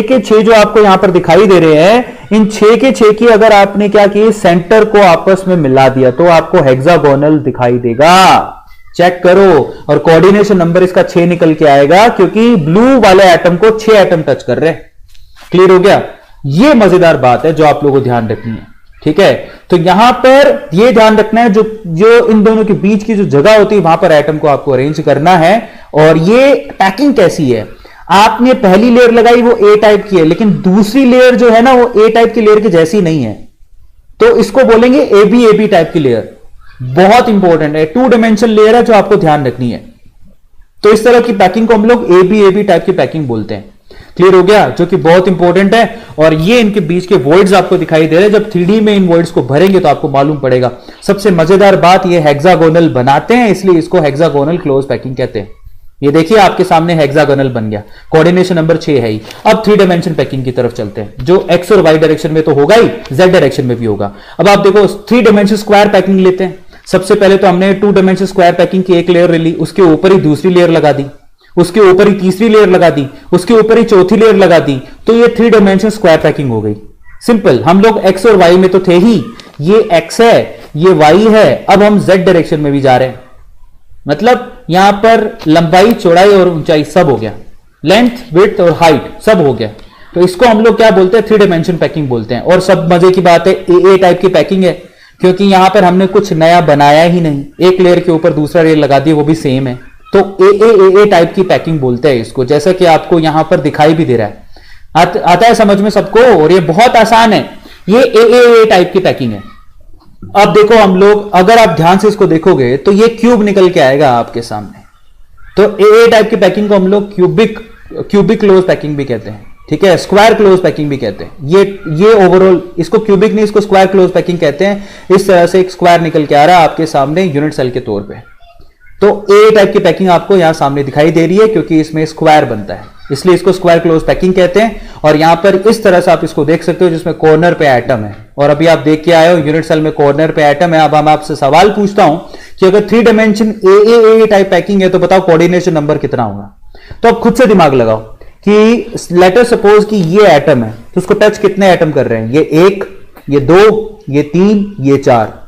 के 6 जो आपको यहां पर दिखाई दे रहे हैं, इन 6 के 6 की अगर आपने क्या की, सेंटर को आपस में मिला दिया तो आपको हेक्सागोनल दिखाई देगा। चेक करो। और कोऑर्डिनेशन नंबर इसका 6 निकल के आएगा क्योंकि ब्लू वाले एटम को 6 एटम टच कर रहे हैं। क्लियर हो गया? यह मजेदार बात है जो आप लोगों को ध्यान रखनी है। ठीक है, तो यहां पर यह ध्यान रखना है, जो इन दोनों के बीच की जो जगह होती है वहां पर एटम को आपको अरेंज करना है। और ये पैकिंग कैसी है? आपने पहली लेयर लगाई वो ए टाइप की है, लेकिन दूसरी लेयर जो है ना वो ए टाइप की लेयर के जैसी नहीं है, तो इसको बोलेंगे एबी टाइप की लेयर। बहुत इंपॉर्टेंट है, 2 डायमेंशन लेयर है जो आपको ध्यान रखनी है। तो इस तरह की पैकिंग को हम लोग एबी टाइप की पैकिंग बोलते हैं। क्लियर हो गया? जो कि बहुत इंपॉर्टेंट है। और ये इनके बीच के वॉइड्स आपको दिखाई दे रहे हैं। जब 3D में इन वॉइड्स को भरेंगे तो आपको मालूम पड़ेगा। सबसे मजेदार बात, ये हेक्सागोनल बनाते हैं, इसलिए इसको हेक्सागोनल क्लोज पैकिंग कहते हैं। ये देखिए आपके सामने हेक्सागोनल बन गया। कोऑर्डिनेशन नंबर 6 है ही। अब 3 डायमेंशन पैकिंग की तरफ चलते हैं, जो एक्स और वाई डायरेक्शन में तो होगा ही, जेड डायरेक्शन में भी होगा। अब आप देखो 3 डायमेंशन स्क्वायर पैकिंग लेते हैं। सबसे पहले तो हमने 2 डायमेंशन स्क्वायर पैकिंग की एक लेयर ले ली, उसके ऊपर ही दूसरी लेयर लगा दी, उसके ऊपर ही तीसरी लेयर लगा दी, उसके ऊपर ही चौथी लेयर लगा दी, तो ये 3 डायमेंशन स्क्वायर पैकिंग हो गई। सिंपल। हम लोग एक्स और वाई में तो थे ही, ये एक्स है, ये वाई है। अब हम जेड डायरेक्शन में भी जा रहे हैं। मतलब यहां पर लंबाई, चौड़ाई और ऊंचाई सब हो गया, लेंथ, विड्थ और हाइट सब हो गया। तो इसको हम लोग क्या बोलते हैं? 3 डायमेंशन पैकिंग बोलते हैं। और सब मजे की बात है, ए टाइप की पैकिंग है, क्योंकि यहां पर हमने कुछ नया बनाया ही नहीं, एक लेयर के ऊपर दूसरा लेयर लगा दिया, वो भी सेम है। तो ए टाइप की पैकिंग बोलते हैं इसको, जैसा कि आपको यहां पर दिखाई भी दे रहा है। आता है समझ में सबको? और ये बहुत आसान है, ये ए टाइप की पैकिंग है। अब देखो हम लोग, अगर आप ध्यान से इसको देखोगे तो ये क्यूब निकल के आएगा आपके सामने। तो ए टाइप की पैकिंग को हम लोग क्यूबिक क्लोज पैकिंग भी कहते हैं। ठीक है, स्क्वायर क्लोज पैकिंग भी कहते हैं। ये ओवरऑल इसको क्यूबिक नहीं, इसको स्क्वायर क्लोज पैकिंग कहते हैं। इस तरह से एक स्क्वायर निकल के आ रहा है आपके सामने यूनिट सेल के तौर पे। तो ए टाइप की पैकिंग आपको यहां सामने दिखाई दे रही है क्योंकि इसमें स्क्वायर बनता है, इसलिए इसको स्क्वायर क्लोज पैकिंग कहते हैं। और यहां पर इस तरह से आप इसको देख सकते हो जिसमें कॉर्नर पे एटम है। और अभी आप देख के आए हो यूनिट सेल में कॉर्नर पे एटम है। अब हम आपसे सवाल पूछता हूं कि अगर 3 डायमेंशन ए टाइप पैकिंग है तो बताओ कोऑर्डिनेशन नंबर कितना होगा? तो अब खुद से दिमाग लगाओ कि लेटर सपोज कि ये एटम है, तो उसको टच कितने एटम कर रहे हैं? ये 1, ये 2, ये 3, ये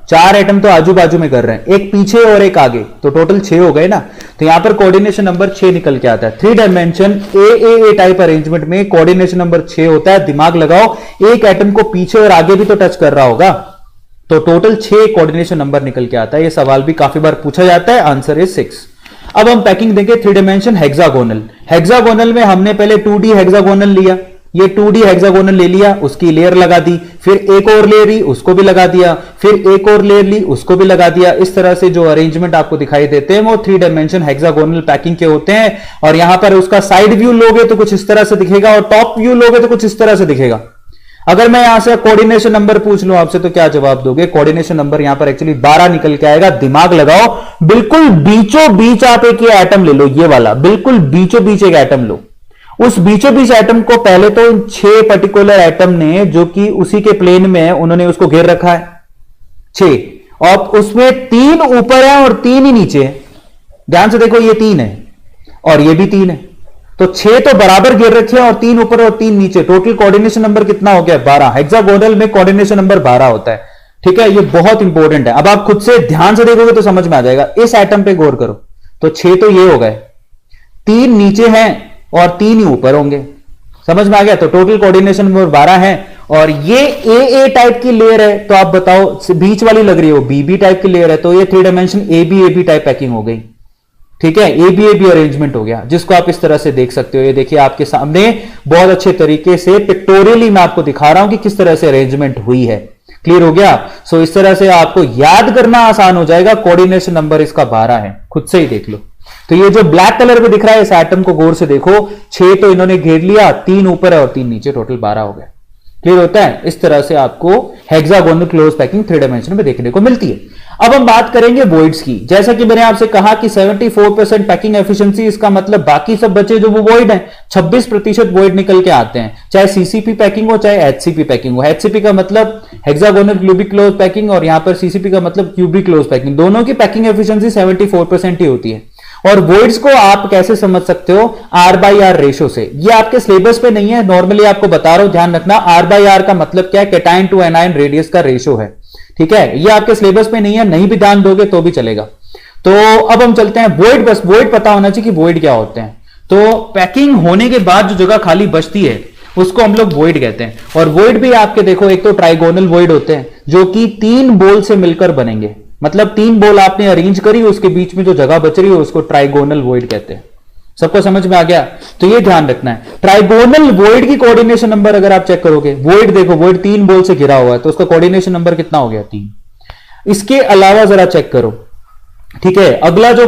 4 एटम तो आजू बाजू में कर रहे हैं, एक पीछे और एक आगे, तो टोटल 6 हो गए ना। तो यहां पर कोऑर्डिनेशन नंबर 6 निकल के आता है। 3 डायमेंशन ए टाइप अरेंजमेंट में कोऑर्डिनेशन नंबर 6 होता है। दिमाग लगाओ, एक एटम को पीछे और आगे भी तो टच कर रहा होगा, तो टोटल 6 कोऑर्डिनेशन नंबर निकल के आता है। यह सवाल भी काफी बार पूछा जाता है। Answer is 6। अब हम पैकिंग देंगे 3 डायमेंशन हेक्सागोनल। हेक्सागोनल में हमने पहले 2D हेक्सागोनल लिया, ये 2D हेक्सागोनल ले लिया, उसकी लेयर लगा दी, फिर एक और लेयर ली, उसको भी लगा दिया, फिर एक और लेयर ली, उसको भी लगा दिया। इस तरह से जो अरेंजमेंट आपको दिखाई देते हैं वो 3 डायमेंशन हेक्सागोनल पैकिंग के होते हैं। और यहां पर उसका साइड व्यू लोगे तो कुछ इस तरह से दिखेगा और टॉप व्यू लोगे तो कुछ इस तरह से दिखेगा। अगर मैं यहां से कोऑर्डिनेशन नंबर पूछ लूं आपसे तो क्या जवाब दोगे? कोऑर्डिनेशन नंबर यहां पर एक्चुअली 12 निकल के आएगा। दिमाग लगाओ, बिल्कुल बीचों बीच आप एक ये एटम ले लो, ये वाला बिल्कुल बीचों बीच एक एटम लो। उस बीचों बीच एटम को पहले तो 6 पर्टिकुलर एटम ने, जो कि उसी के प्लेन में है, उन्होंने उसको घेर रखा है 6, और उसमें 3 ऊपर है और 3 ही नीचे है। ध्यान से देखो, ये 3 है और ये भी 3 है। तो 6 तो बराबर गिर रखे हैं और 3 ऊपर और 3 नीचे, टोटल कोऑर्डिनेशन नंबर कितना हो गया? 12। हेक्सागोनल में कोऑर्डिनेशन नंबर 12 होता है। ठीक है, ये बहुत इंपॉर्टेंट है। अब आप खुद से ध्यान से देखोगे तो समझ में आ जाएगा। इस एटम पे गौर करो, तो 6 तो ये हो गए, 3 नीचे हैं और 3 ही ऊपर होंगे। समझ में आ गया? तो टोटल कोऑर्डिनेशन नंबर 12 है। और ये ए टाइप की लेयर है, तो आप बताओ बीच वाली लग रही हो बी टाइप की लेयर है, तो ये 3 dimension A B type packing हो गई। ठीक है, ए बी अरेंजमेंट हो गया, जिसको आप इस तरह से देख सकते हो। ये देखिए आपके सामने बहुत अच्छे तरीके से पिक्टोरियली मैं आपको दिखा रहा हूं कि किस तरह से अरेंजमेंट हुई है। क्लियर हो गया? सो इस तरह से आपको याद करना आसान हो जाएगा। कोऑर्डिनेशन नंबर इसका 12 है, खुद से ही देख लो। तो ये जो ब्लैक कलर में दिख रहा है, इस एटम को गौर से देखो, 6 तो इन्होंने घेर लिया, 3 ऊपर है और 3 नीचे, टोटल 12 हो गया। क्लियर होता है? इस तरह से आपको हेक्सागोनल क्लोज पैकिंग 3 डायमेंशन में देखने को मिलती है। अब हम बात करेंगे वॉइड्स की। जैसा कि मैंने आपसे कहा कि 74% पैकिंग एफिशिएंसी, इसका मतलब बाकी सब बचे जो वो वॉइड है, 26% वॉइड निकल के आते हैं, चाहे सीसीपी पैकिंग हो चाहे एचसीपी पैकिंग हो। एचसीपी का मतलब हेक्सागोनल क्यूबिक क्लोज पैकिंग और यहां पर सीसीपी का मतलब क्यूबिक क्लोज पैकिंग। दोनों की पैकिंग एफिशिएंसी 74% ही होती है। और वॉइड्स को आप कैसे समझ सकते हो? R/R रेशो से। ये आपके सिलेबस पे नहीं है, नॉर्मली आपको बता रहा हूं, ध्यान रखना। R/R का मतलब क्या है? कैटायन टू एनायन रेडियस का रेशो है। ठीक है, ये आपके सिलेबस पे नहीं है, नहीं भी ध्यान दोगे तो भी चलेगा। तो अब हम चलते हैं वॉइड। बस वॉइड पता होना चाहिए कि वॉइड क्या होते हैं। तो पैकिंग होने के बाद जो जगह खाली बचती है उसको हम लोग वॉइड कहते हैं। और वॉइड भी आपके देखो, एक तो ट्राइगोनल वॉइड होते हैं जो कि 3 बोल से मिलकर बनेंगे। मतलब 3 बोल आपने अरेंज करी, उसके बीच में जो जगह बच रही है उसको ट्राइगोनल वॉइड कहते हैं। सबको समझ में आ गया? तो ये ध्यान रखना है। ट्राइगोनल वॉइड की कोऑर्डिनेशन नंबर अगर आप चेक करोगे, वॉइड देखो, वॉइड 3 बोल से घिरा हुआ है, तो उसका कोऑर्डिनेशन नंबर कितना हो गया? 3। इसके अलावा जरा चेक करो। ठीक है, अगला जो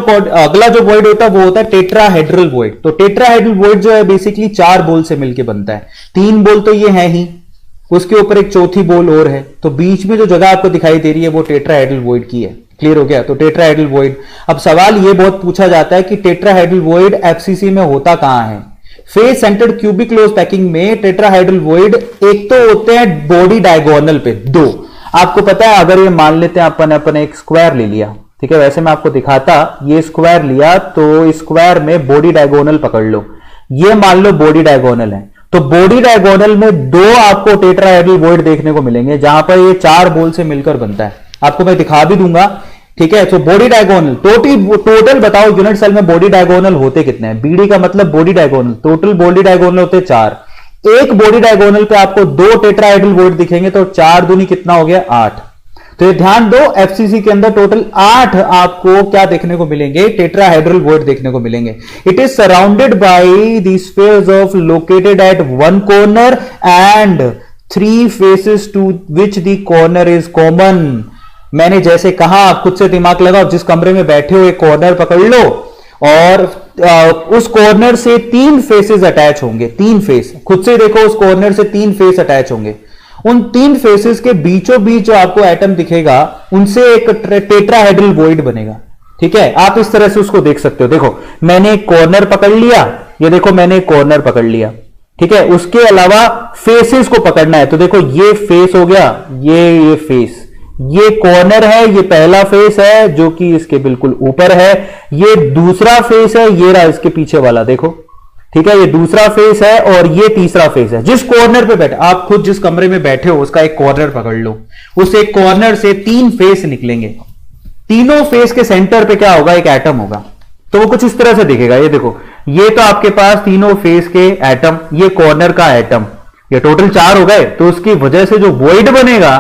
वॉइड होता है वो होता है टेट्राहेड्रल वॉइड। तो टेट्राहेड्रल वॉइड जो है बेसिकली 4 बोल से मिलकर बनता है। 3 बोल तो ये है ही, उसके ऊपर एक चौथी बोल और है, तो बीच में जो जगह आपको दिखाई दे रही है वो टेट्राहेड्रल वॉइड की है। क्लियर हो गया? तो टेट्राहेड्रल वॉइड। अब सवाल ये बहुत पूछा जाता है कि टेट्राहेड्रल वॉइड एफसीसी में होता कहां है? Face centred cubic close packing में टेट्राहेड्रल वॉइड एक तो होते हैं बॉडी डायगोनल पे, 2। आपको पता है, अगर ये मान लेते हैं अपन एक स्क्वायर ले लिया, ठीक है, वैसे मैं आपको दिखाता, ये स्क्वायर लिया तो स्क्वायर में बॉडी डायगोनल पकड़ लो, ये मान लो बॉडी डायगोनल है, तो बॉडी डायगोनल में 2 आपको टेट्राहेड्रल वॉइड देखने को मिलेंगे, जहां पर ये 4 बोल से मिलकर बनता है। आपको मैं दिखा भी दूंगा। ठीक है, तो बॉडी डायगोनल टोटल बताओ यूनिट सेल में बॉडी डायगोनल होते कितने हैं? बीडी का मतलब body diagonal, total body diagonal होते 4। एक बॉडी डायगोनल पे आपको 2 टेट्राहेड्रल वॉइड दिखेंगे, तो 4 दूनी कितना हो गया? 8। तो ये ध्यान दो, एफसीसी के अंदर टोटल 8 आपको क्या देखने को मिलेंगे? टेट्राहेड्रल वॉइड देखने को मिलेंगे। It is surrounded by the spheres of located at 1 corner and 3 faces to which the corner is common. मैंने जैसे कहा, आप खुद से दिमाग लगाओ, जिस कमरे में बैठे हो एक कॉर्नर पकड़ लो और उस कॉर्नर से 3 फेसेस अटैच होंगे। 3 फेस, खुद से देखो, उस कॉर्नर से 3 फेस अटैच होंगे। उन 3 फेसेस के बीचों बीच जो आपको एटम दिखेगा, उनसे एक टेट्राहेड्रल वॉइड बनेगा। ठीक है, आप इस तरह से उसको देख सकते हो। देखो, मैंने एक कॉर्नर पकड़ लिया, ये देखो मैंने एक कॉर्नर पकड़ लिया। ठीक है, उसके अलावा फेसेस को पकड़ना है, तो देखो ये फेस हो गया, ये फेस, ये कॉर्नर है, ये पहला फेस है जो कि इसके बिल्कुल ऊपर है, ये दूसरा फेस है, ये रहा इसके पीछे वाला, देखो। ठीक है, ये दूसरा फेस है और ये तीसरा फेस है। जिस कॉर्नर पे बैठे, आप खुद जिस कमरे में बैठे हो उसका एक कॉर्नर पकड़ लो, उस एक कॉर्नर से 3 फेस निकलेंगे। तीनों फेस के सेंटर पे क्या होगा? एक एटम होगा। तो वो कुछ इस तरह से दिखेगा। ये देखो, ये तो आपके पास तीनों फेस के एटम, ये कॉर्नर का एटम, ये टोटल 4 हो गए। तो उसकी वजह से जो वॉइड बनेगा,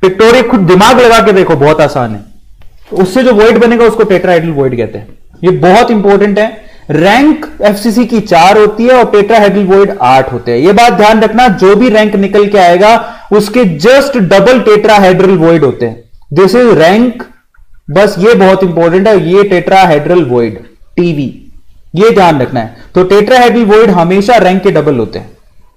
पिक्टोरियल खुद दिमाग लगा के देखो, बहुत आसान है। उससे जो वॉइड बनेगा उसको टेट्राहेड्रल वॉइड कहते हैं। ये बहुत इंपॉर्टेंट है। रैंक एफसीसी की 4 होती है और टेट्राहेड्रल वॉइड 8 होते हैं। ये बात ध्यान रखना, जो भी रैंक निकल के आएगा उसके जस्ट डबल टेट्राहेड्रल वॉइड होते हैं। दिस इज रैंक, बस ये बहुत इंपॉर्टेंट है, ये टेट्राहेड्रल वॉइड टीवी, ये ध्यान रखना है। तो टेट्राहेड्रल वॉइड हमेशा रैंक के डबल होते हैं,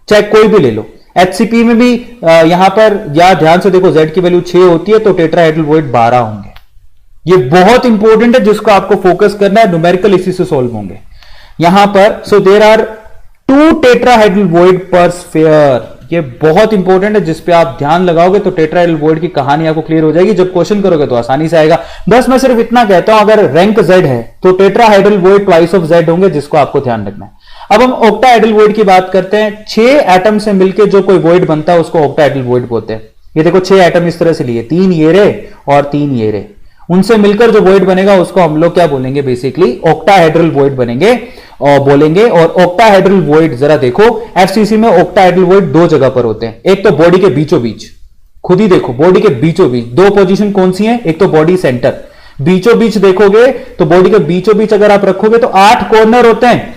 चाहे कोई भी ले लो। एचसीपी में भी यहां पर या ध्यान से देखो, Z की वैल्यू 6 होती है तो टेट्राहेड्रल वॉइड 12 होंगे। ये बहुत इंपॉर्टेंट है, जिसको आपको फोकस करना है। न्यूमेरिकल इसी से सॉल्व होंगे यहां पर। So there are 2 tetrahedral void per sphere. ये बहुत इंपॉर्टेंट है, जिसपे आप ध्यान लगाओगे तो टेट्राहेड्रल वॉइड की कहानी आपको क्लियर हो जाएगी। जब क्वेश्चन करोगे तो आसानी से आएगा। बस मैं सिर्फ इतना कहता हूं, अगर रैंक Z है तो tetrahedral void twice of Z होंगे, जिसको आपको ध्यान रखना है। अब हम ऑक्टाहेड्रल वॉइड की बात करते हैं। 6 एटम से मिलकर जो कोई वॉइड बनता है उसको ऑक्टाहेड्रल वॉइड बोलते हैं। ये देखो 6 एटम इस तरह से लिए, 3 ये रहे और 3 ये रहे, उनसे मिलकर जो वॉइड बनेगा उसको हम लोग क्या बोलेंगे, बेसिकली ऑक्टाहेड्रल वॉइड बनेंगे और बोलेंगे। और ऑक्टाहेड्रल वॉइड जरा देखो, एफसीसी में ऑक्टाहेड्रल वॉइड 2 जगह पर होते हैं। एक तो बॉडी के बीचों बीच, खुद ही देखो बॉडी के बीचों बीच 2 पोजीशन कौन सी है, एक तो बॉडी सेंटर, बीचों बीच देखोगे तो बॉडी के बीचों बीच अगर आप रखोगे तो 8 कॉर्नर होते हैं।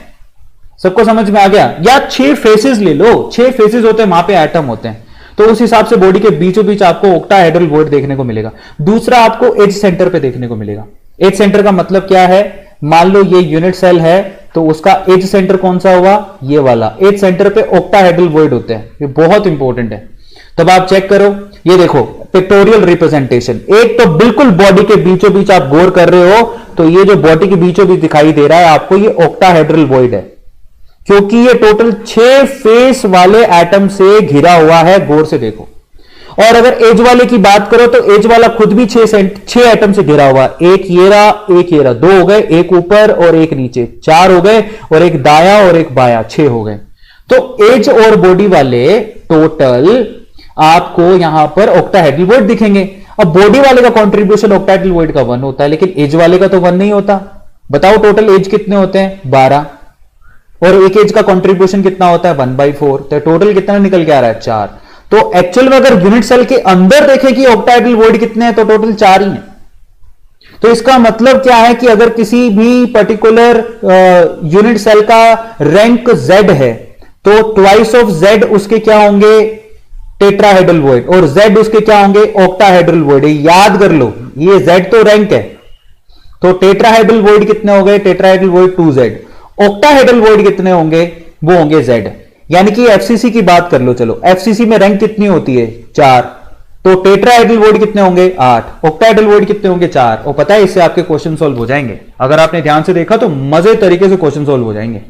सबको समझ में आ गया? या 6 फेसेस ले लो, 6 फेसेस होते हैं, वहां पे एटम होते हैं, तो उस हिसाब से बॉडी के बीचों बीच आपको ऑक्टाहेड्रल वॉइड देखने को मिलेगा। दूसरा आपको एज सेंटर पे देखने को मिलेगा। एज सेंटर का मतलब क्या है, मान लो ये यूनिट सेल है तो उसका एज सेंटर कौन सा हुआ, ये वाला। एज सेंटर पे ऑक्टाहेड्रल वॉइड होते हैं, ये बहुत इंपॉर्टेंट है। तब आप चेक करो, ये देखो पिक्टोरियल रिप्रेजेंटेशन, एक तो बिल्कुल बॉडी के बीचों बीच आप गौर कर रहे हो तो ये जो बॉडी के बीचों बीच दिखाई दे रहा है आपको, ये ऑक्टाहेड्रल वॉइड है, क्योंकि ये टोटल 6 फेस वाले एटम से घिरा हुआ है। गौर से देखो। और अगर एज वाले की बात करो तो एज वाला खुद भी 6 एटम से घिरा हुआ, एक ये रहा, एक ये रहा, 2 हो गए, एक ऊपर और एक नीचे 4 हो गए, और एक दाया और एक बाया 6 हो गए। तो एज और बॉडी वाले टोटल आपको यहां पर ऑक्टाहेड्रल वॉइड दिखेंगे। अब बॉडी वाले का कंट्रीब्यूशन ऑक्टाहेड्रल वॉइड का 1 होता है, लेकिन एज वाले का तो 1 नहीं होता। बताओ टोटल एज कितने होते हैं, 12, और एक एज का कंट्रीब्यूशन कितना होता है, 1/4, तो टोटल कितना निकल के आ रहा है, 4। तो एक्चुअल में अगर यूनिट सेल के अंदर देखें कि ऑक्टाहेड्रल वॉइड कितने हैं तो टोटल 4 ही हैं। तो इसका मतलब क्या है कि अगर किसी भी पर्टिकुलर यूनिट सेल का रैंक Z है तो ट्वाइस ऑफ Z उसके क्या होंगे, टेट्राहेड्रल वॉइड, और Z उसके क्या होंगे, ऑक्टाहेड्रल वॉइड। याद कर लो, ये Z तो रैंक है, तो टेट्राहेड्रल वॉइड कितने हो गए, tetrahedral void 2Z। Octahedral void कितने होंगे, वो होंगे Z। यानी कि एफसीसी की बात कर लो, चलो एफसीसी में रैंक कितनी होती है, 4, तो टेट्राहेड्रल वॉइड कितने होंगे, 8, ऑक्टाहेड्रल वॉइड कितने होंगे, 4। और पता है इससे आपके क्वेश्चन सॉल्व हो जाएंगे, अगर आपने ध्यान से देखा तो मजे तरीके से क्वेश्चन सॉल्व हो जाएंगे।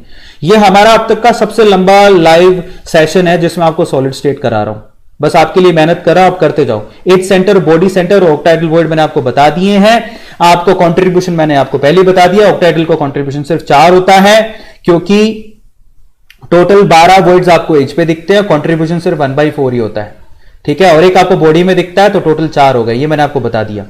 ये हमारा अब तक का सबसे लंबा लाइव सेशन है जिसमें आपको सॉलिड स्टेट करा रहा हूं, बस आपके लिए मेहनत कर रहा हूं, आप करते जाओ। एज सेंटर, बॉडी सेंटर और ऑक्टाहेड्रल वॉइड मैंने आपको बता दिए हैं। आपको कंट्रीब्यूशन मैंने आपको पहले बता दिया, ऑक्टाहेड्रल का कंट्रीब्यूशन सिर्फ 4 होता है, क्योंकि टोटल 12 वॉइड्स आपको एज पे दिखते हैं, कंट्रीब्यूशन सिर्फ 1/4 ही होता है, ठीक है। और एक आपको बॉडी में दिखता है, तो टोटल 4 हो गए, ये मैंने आपको बता दिया।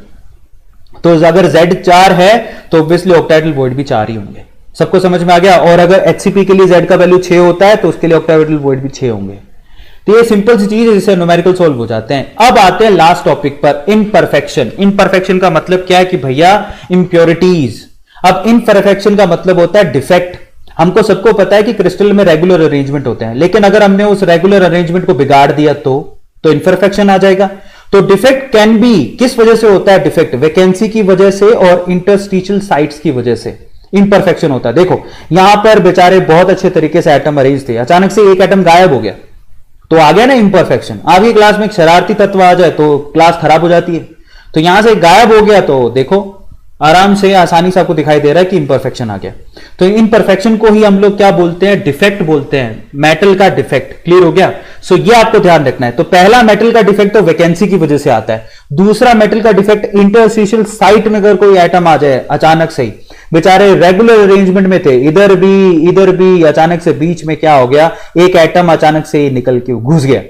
तो अगर Z 4 है तो ऑब्वियसली ऑक्टाहेड्रल वॉइड भी 4 ही होंगे। सबको समझ में आ गया? और अगर HCP के लिए Z का वैल्यू 6 होता है तो उसके लिए ऑक्टाहेड्रल वॉइड भी 6 होंगे। तो ये सिंपल सी चीज है जिससे न्यूमेरिकल सॉल्व हो जाते हैं। अब आते हैं लास्ट टॉपिक पर, इम्परफेक्शन। इम्परफेक्शन का मतलब क्या है कि भैया इंप्योरिटीज। अब इम्परफेक्शन का मतलब होता है डिफेक्ट। हमको सबको पता है कि क्रिस्टल में रेगुलर अरेंजमेंट होते हैं, लेकिन अगर हमने उस रेगुलर अरेंजमेंट को बिगाड़ दिया तो इम्परफेक्शन आ जाएगा। तो डिफेक्ट कैन बी, किस वजह से होता है डिफेक्ट, वैकेंसी की वजह से और इंटरस्टिशियल साइट्स की वजह से इम्परफेक्शन होता है। देखो यहां पर बेचारे बहुत अच्छे तरीके से एटम अरेंज थे, अचानक से एक एटम गायब हो गया तो आ गया ना इम्परफेक्शन। आपकी क्लास में एक शरारती तत्व आ जाए तो क्लास खराब हो जाती है। तो यहां से गायब हो गया तो देखो आराम से आसानी से आपको दिखाई दे रहा है कि इंपरफेक्शन आ गया। तो इंपरफेक्शन को ही हम लोग क्या बोलते हैं, डिफेक्ट बोलते हैं, मेटल का डिफेक्ट। क्लियर हो गया? सो ये आपको ध्यान रखना है। तो पहला मेटल का डिफेक्ट तो वैकेंसी की वजह से आता है। दूसरा मेटल का डिफेक्ट इंटरस्टिशियल साइट में अगर कोई एटम आ जाए अचानक से ही, बेचारे रेगुलर अरेंजमेंट में थे, इधर भी अचानक से बीच में क्या हो गया, एक एटम अचानक से निकल के घुस गया,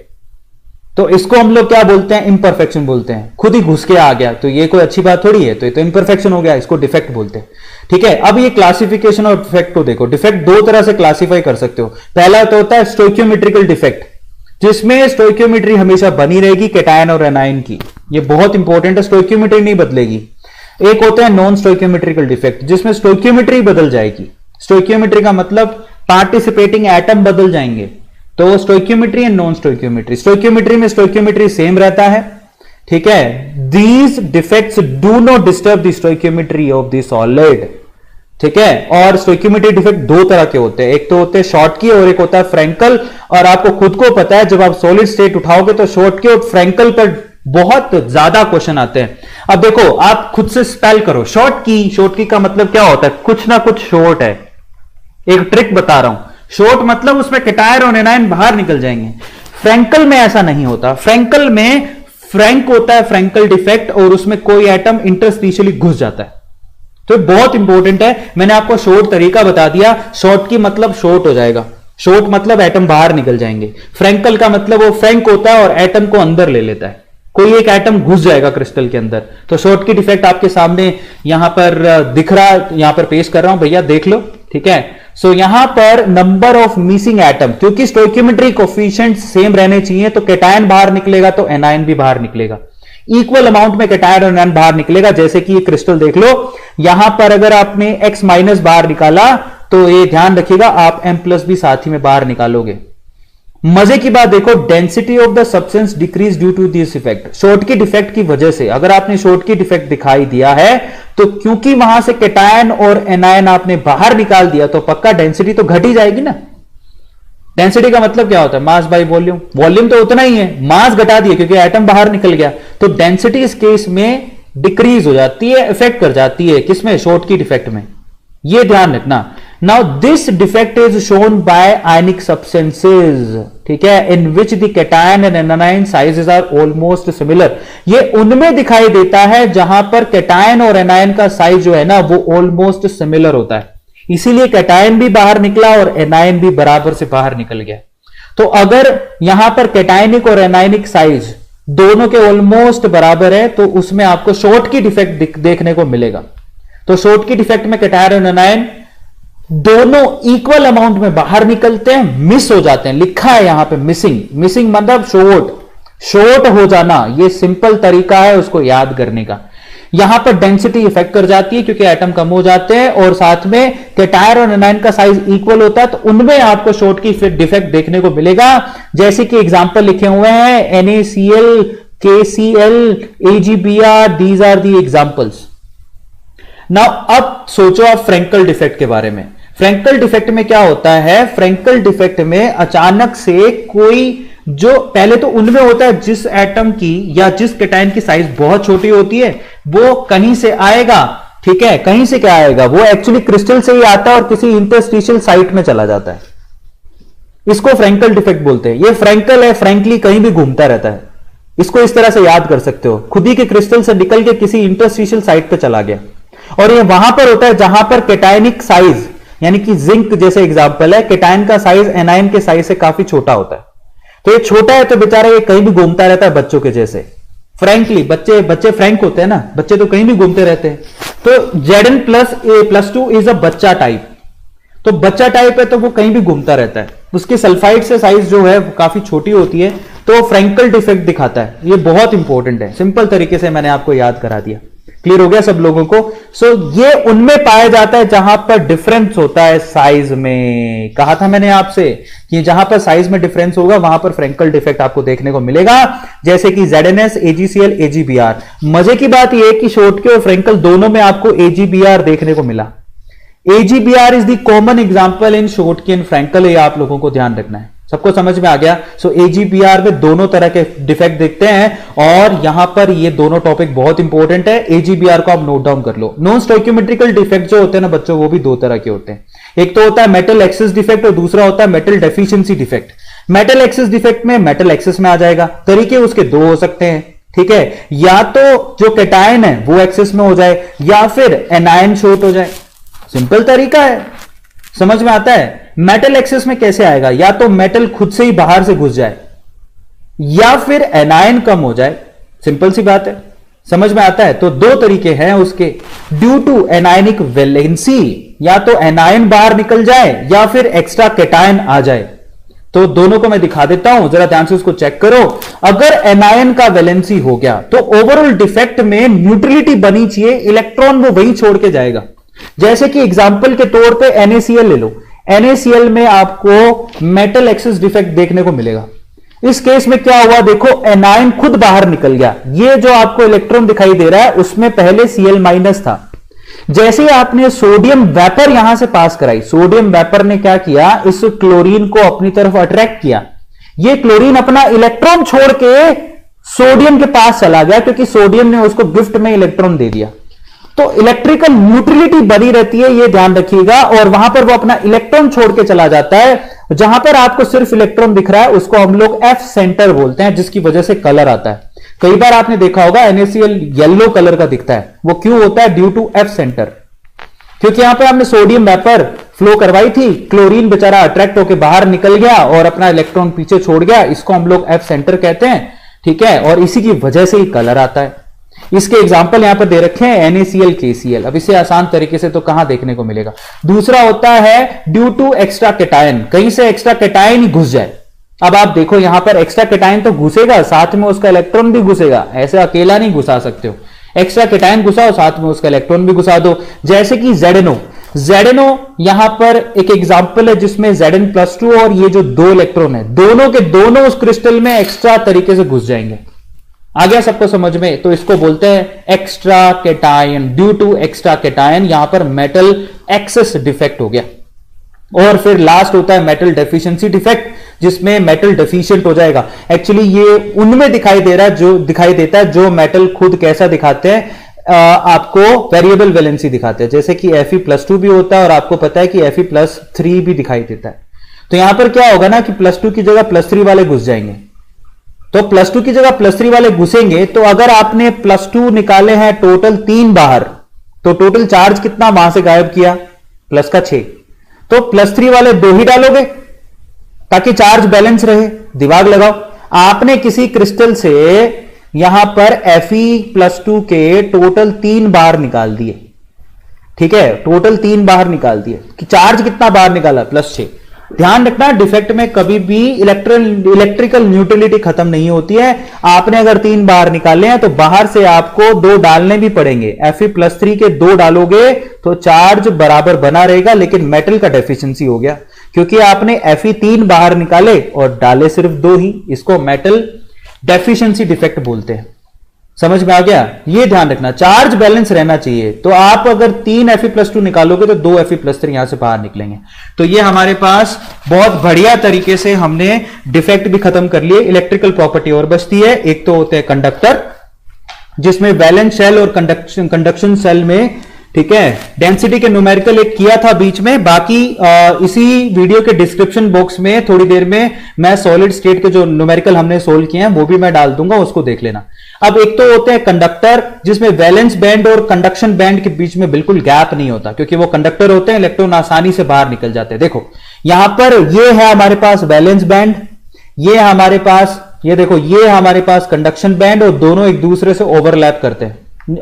तो इसको हम लोग क्या बोलते हैं, इंपरफेक्शन बोलते हैं। खुद ही घुस के आ गया तो ये कोई अच्छी बात थोड़ी है, तो ये तो इंपरफेक्शन हो गया, इसको डिफेक्ट बोलते हैं। ठीक है, अब ये क्लासिफिकेशन और डिफेक्ट को देखो। डिफेक्ट 2 तरह से क्लासिफाई कर सकते हो। पहला तो होता है स्टोइकियोमेट्रिकल डिफेक्ट, जिसमें स्टोइकियोमेट्री हमेशा बनी रहेगी कैटायन और एनायन की। ये बहुत इंपॉर्टेंट है, स्टोइकियोमेट्री नहीं बदलेगी। एक होता है नॉन स्टोइकियोमेट्रिकल डिफेक्ट, जिसमें स्टोइकियोमेट्री बदल जाएगी। स्टोइकियोमेट्री का मतलब पार्टिसिपेटिंग एटम बदल जाएंगे। तो stoichiometry and non stoichiometry. Stoichiometry में स्टोइकियोमेट्री सेम रहता है, ठीक है। These defects do not disturb the stoichiometry of the solid, ठीक है। और स्टोइकियोमेट्री डिफेक्ट 2 तरह के होते हैं, एक तो होते हैं शॉर्टकी और एक होता है फ्रैंकल। और आपको खुद को पता है जब आप सॉलिड स्टेट उठाओगे तो शॉर्टकी और फ्रैंकल पर बहुत ज्यादा क्वेश्चन आते हैं। अब देखो आप खुद से स्पेल करो शॉर्टकी। शॉर्टकी का मतलब क्या होता है, कुछ ना कुछ शॉर्ट है। एक ट्रिक बता रहा हूं, शॉर्ट मतलब उसमें कैटायन और एनायन बाहर निकल जाएंगे। फ्रैंकल में ऐसा नहीं होता। फ्रैंकल में फ्रैंक होता है फ्रैंकल डिफेक्ट, और उसमें कोई एटम इंटरस्टिशियली घुस जाता है। तो बहुत इंपॉर्टेंट है, मैंने आपको शॉर्ट तरीका बता दिया। शॉर्ट की मतलब शॉर्ट हो जाएगा, शॉर्ट मतलब एटम बाहर निकल जाएंगे। फ्रैंकल का मतलब वो फ्रैंक होता है और एटम को अंदर ले लेता है, कोई एक एटम घुस जाएगा क्रिस्टल के अंदर। तो शॉर्टकट इफेक्ट आपके सामने यहां पर दिख रहा है, यहां पर पेश कर रहा हूं भैया, देख लो, ठीक है। सो यहां पर नंबर ऑफ मिसिंग एटम, क्योंकि स्टोइकियोमेट्रिक कोफिशिएंट सेम रहने चाहिए, तो कैटायन बाहर निकलेगा तो एनायन भी बाहर निकलेगा, इक्वल अमाउंट में कैटायन और एनायन बाहर निकलेगा। जैसे कि ये क्रिस्टल देख लो, यहां पर अगर आपने X माइनस बाहर निकाला तो ये ध्यान रखिएगा आप M प्लस भी साथ ही में बाहर निकालोगे। मजे की बात देखो, density of the substance decrease due to this effect. Schottky effect की वजह से अगर आपने शॉर्टकट इफेक्ट दिखाई दिया है तो क्योंकि वहां से कैटायन और एनायन आपने बाहर निकाल दिया तो पक्का डेंसिटी तो घट ही जाएगी ना। डेंसिटी का मतलब क्या होता है? Mass by volume. वॉल्यूम तो उतना ही है, मास घटा दिया क्योंकि एटम बाहर निकल गया, तो डेंसिटी इस केस में डिक्रीज हो जाती है, इफेक्ट कर जाती है किसमें? शॉर्टकट इफेक्ट में। यह ध्यान रखना। Now this defect is shown by ionic substances, ठीक है, in which the cation and anion sizes are almost similar. ये उनमें दिखाई देता है जहां पर कैटायन और एनायन का साइज जो है ना वो ऑलमोस्ट सिमिलर होता है, इसीलिए कैटायन भी बाहर निकला और एनायन भी बराबर से बाहर निकल गया। तो अगर यहां पर कैटायनिक और एनायनिक साइज दोनों के ऑलमोस्ट बराबर है तो उसमें आपको शॉर्टकट इफेक्ट देखने को मिलेगा। तो शॉर्टकट इफेक्ट में कैटायन और एनायन दोनों इक्वल अमाउंट में बाहर निकलते हैं, मिस हो जाते हैं। लिखा है यहां पे मिसिंग, मिसिंग मतलब शॉर्ट हो जाना। ये सिंपल तरीका है उसको याद करने का। यहां पर डेंसिटी इफेक्ट कर जाती है क्योंकि एटम कम हो जाते हैं और साथ में कैटायन और एनायन का साइज इक्वल होता है, तो उनमें आपको शॉर्टकट डिफेक्ट देखने को मिलेगा। जैसे कि एग्जांपल लिखे हुए हैं NaCl, KCl, AgBr, these are the examples. Now अब सोचो आप फ्रैंकल डिफेक्ट के बारे में। फ्रैंकल डिफेक्ट में क्या होता है? फ्रैंकल डिफेक्ट में अचानक से कोई, जो पहले तो उनमें होता है जिस एटम की या जिस कैटायन की साइज बहुत छोटी होती है वो कहीं से आएगा, ठीक है, कहीं से क्या आएगा, वो एक्चुअली क्रिस्टल से ही आता है और किसी इंटरस्टिशियल साइट में चला जाता है। इसको फ्रैंकल डिफेक्ट बोलते हैं। ये फ्रैंकल है, फ्रैंकली कहीं भी घूमता रहता है। इसको इस तरह से याद कर सकते हो, खुद ही के क्रिस्टल से निकल के किसी इंटरस्टिशियल साइट पे चला गया। और ये वहां पर होता है जहां पर कैटायनिक साइज, यानी कि जिंक जैसे एग्जांपल है, कैटायन का साइज एनायन के साइज से काफी छोटा होता है। तो ये छोटा है तो बेचारा ये कहीं भी घूमता रहता है बच्चों के जैसे। फ्रैंकली बच्चे फ्रैंक होते हैं ना, बच्चे तो कहीं भी घूमते रहते हैं। तो Zn+A+2 इज अ बच्चा टाइप। तो बच्चा टाइप है तो वो कहीं भी घूमता रहता है, उसकी सल्फाइड से साइज जो है वो काफी छोटी होती है, तो फ्रैंकल डिफेक्ट दिखाता है। ये बहुत इंपॉर्टेंट है, सिंपल तरीके से मैंने आपको याद करा दिया। क्लियर हो गया सब लोगों को? सो ये उनमें पाया जाता है जहां पर डिफरेंस होता है साइज में। कहा था मैंने आपसे कि जहां पर साइज में डिफरेंस होगा वहां पर फ्रैंकल डिफेक्ट आपको देखने को मिलेगा, जैसे कि ZnS, AgCl, AgBr। मजे की बात यह है कि शॉर्टकट और फ्रैंकल दोनों में आपको AgBr देखने को मिला। AgBr is the common example in Schottky and Frenkel. ये आप लोगों को ध्यान रखना है। सबको समझ में आ गया? सो AgBr में दोनों तरह के डिफेक्ट दिखते हैं और यहां पर ये दोनों टॉपिक बहुत इंपॉर्टेंट है। AgBr को आप नोट डाउन कर लो। नॉन स्टोइकियोमेट्रिकल डिफेक्ट जो होते हैं ना बच्चों, वो भी दो तरह के होते हैं। एक तो होता है मेटल एक्सेस डिफेक्ट और दूसरा होता है metal deficiency defect. Metal access defect में मेटल एक्सेस में आ जाएगा। तरीके उसके दो हो सकते हैं, ठीक है, या तो जो कैटायन है वो एक्सेस में हो जाए या फिर एनायन शॉर्ट हो जाए। सिंपल तरीका है, समझ में आता है? मेटल एक्सेस में कैसे आएगा? या तो मेटल खुद से ही बाहर से घुस जाए या फिर एनायन कम हो जाए। सिंपल सी बात है, समझ में आता है? तो दो तरीके हैं उसके। ड्यू टू एनायनिक वैलेंसी, या तो एनायन बाहर निकल जाए या फिर एक्स्ट्रा कैटायन आ जाए। तो दोनों को मैं दिखा देता हूं, जरा ध्यान से उसको चेक करो। अगर एनायन का वैलेंसी हो गया तो ओवरऑल डिफेक्ट में न्यूट्रलिटी बनी चाहिए, इलेक्ट्रॉन वो वहीं छोड़ के जाएगा। जैसे कि एग्जांपल के तौर पे NaCl ले लो। NaCl में आपको मेटल एक्सेस डिफेक्ट देखने को मिलेगा। इस केस में क्या हुआ देखो, एनायन खुद बाहर निकल गया। ये जो आपको इलेक्ट्रॉन दिखाई दे रहा है उसमें पहले Cl- था। जैसे ही आपने सोडियम वेपर यहां से पास कराई, सोडियम वेपर ने क्या किया, इस क्लोरीन को अपनी तरफ अट्रैक्ट किया। ये क्लोरीन अपना इलेक्ट्रॉन छोड़ के सोडियम के पास चला गया क्योंकि सोडियम ने उसको गिफ्ट में इलेक्ट्रॉन दे दिया। तो इलेक्ट्रिकल न्यूट्रलिटी बनी रहती है, ये ध्यान रखिएगा। और वहां पर वो अपना इलेक्ट्रॉन छोड़ के चला जाता है। जहां पर आपको सिर्फ इलेक्ट्रॉन दिख रहा है उसको हम लोग F सेंटर बोलते हैं, जिसकी वजह से कलर आता है। कई बार आपने देखा होगा NaCl येलो कलर का दिखता है, वो क्यों होता है? Due to F centre. क्योंकि यहां पे हमने सोडियम वेपर फ्लो करवाई थी, क्लोरीन बेचारा अट्रैक्ट होकर बाहर निकल गया और अपना इलेक्ट्रॉन पीछे छोड़ गया, इसको हम लोग एफ सेंटर कहते हैं, ठीक है, और इसी की वजह से ही कलर आता है। इसके एग्जाम्पल यहां पर दे रखे हैं NaCl, KCl। अब इसे आसान तरीके से तो कहां देखने को मिलेगा। दूसरा होता है ड्यू टू एक्स्ट्रा कैटायन, कहीं से एक्स्ट्रा कैटायन ही घुस जाए। अब आप देखो यहां पर एक्स्ट्रा कैटायन तो घुसेगा, साथ में उसका इलेक्ट्रॉन भी घुसेगा, ऐसे अकेला नहीं घुसा सकते हो, एक्स्ट्रा कैटायन घुसाओ साथ में उसका इलेक्ट्रॉन भी घुसा दो। जैसे कि ZNO यहां पर एक एग्जांपल है जिसमें Zn+2 और ये जो दो इलेक्ट्रॉन है दोनों के दोनों उस क्रिस्टल में एक्स्ट्रा तरीके से घुस जाएंगे। आ गया सबको समझ में? तो इसको बोलते हैं extra cation, due to extra cation, यहां पर मेटल एक्सेस डिफेक्ट हो गया। और फिर लास्ट होता है मेटल डेफिशिएंसी डिफेक्ट, जिसमें मेटल डेफिशिएंट हो जाएगा। एक्चुअली ये उनमें दिखाई दे रहा है जो दिखाई देता है जो मेटल खुद कैसा दिखाते हैं, आपको वेरिएबल वैलेंसी दिखाते हैं, जैसे कि Fe+2 भी होता है और आपको पता है कि Fe+3 भी दिखाई देता है। तो यहां पर क्या होगा ना कि +2 की जगह +3 वाले घुस जाएंगे। तो +2 की जगह +3 वाले घुसेंगे, तो अगर आपने +2 निकाले हैं टोटल 3 बाहर, तो टोटल चार्ज कितना वहां से गायब किया? प्लस का 6। तो +3 वाले 2 ही डालोगे ताकि चार्ज बैलेंस रहे। दिमाग लगाओ, आपने किसी क्रिस्टल से यहां पर Fe+2 के टोटल 3 बाहर निकाल दिए, ठीक है, टोटल 3 बाहर निकाल दिए, कि चार्ज कितना बाहर निकाला? +6। ध्यान रखना डिफेक्ट में कभी भी इलेक्ट्रिकल न्यूट्रलिटी खत्म नहीं होती है। आपने अगर 3 बाहर निकाले हैं तो बाहर से आपको 2 डालने भी पड़ेंगे। Fe+3 के 2 डालोगे तो चार्ज बराबर बना रहेगा, लेकिन मेटल का डेफिशिएंसी हो गया क्योंकि आपने Fe3 बाहर निकाले और डाले सिर्फ 2 ही। इसको मेटल डेफिशिएंसी डिफेक्ट बोलते हैं। समझ में आ गया? ये ध्यान रखना, चार्ज बैलेंस रहना चाहिए। तो आप अगर 3 Fe+2 निकालोगे तो 2 Fe+3 यहां से बाहर निकलेंगे। तो ये हमारे पास बहुत बढ़िया तरीके से हमने डिफेक्ट भी खत्म कर लिए। इलेक्ट्रिकल प्रॉपर्टी और बचती है, एक तो होते हैं कंडक्टर, जिसमें वैलेंस शेल और कंडक्शन सेल में, ठीक है, डेंसिटी के न्यूमेरिकल एक किया था बीच में। बाकी इसी वीडियो के डिस्क्रिप्शन बॉक्स में थोड़ी देर में मैं सॉलिड स्टेट के जो न्यूमेरिकल हमने सोल्व किए हैं वो भी मैं डाल दूंगा, उसको देख लेना। अब एक तो होते हैं कंडक्टर, जिसमें वैलेंस बैंड और कंडक्शन बैंड के बीच में बिल्कुल गैप नहीं होता, क्योंकि वो कंडक्टर होते हैं, इलेक्ट्रॉन आसानी से बाहर निकल जाते हैं। देखो यहां पर ये है हमारे पास वैलेंस बैंड, ये हमारे पास, ये देखो ये हमारे पास कंडक्शन बैंड, और दोनों एक दूसरे से ओवरलैप करते हैं।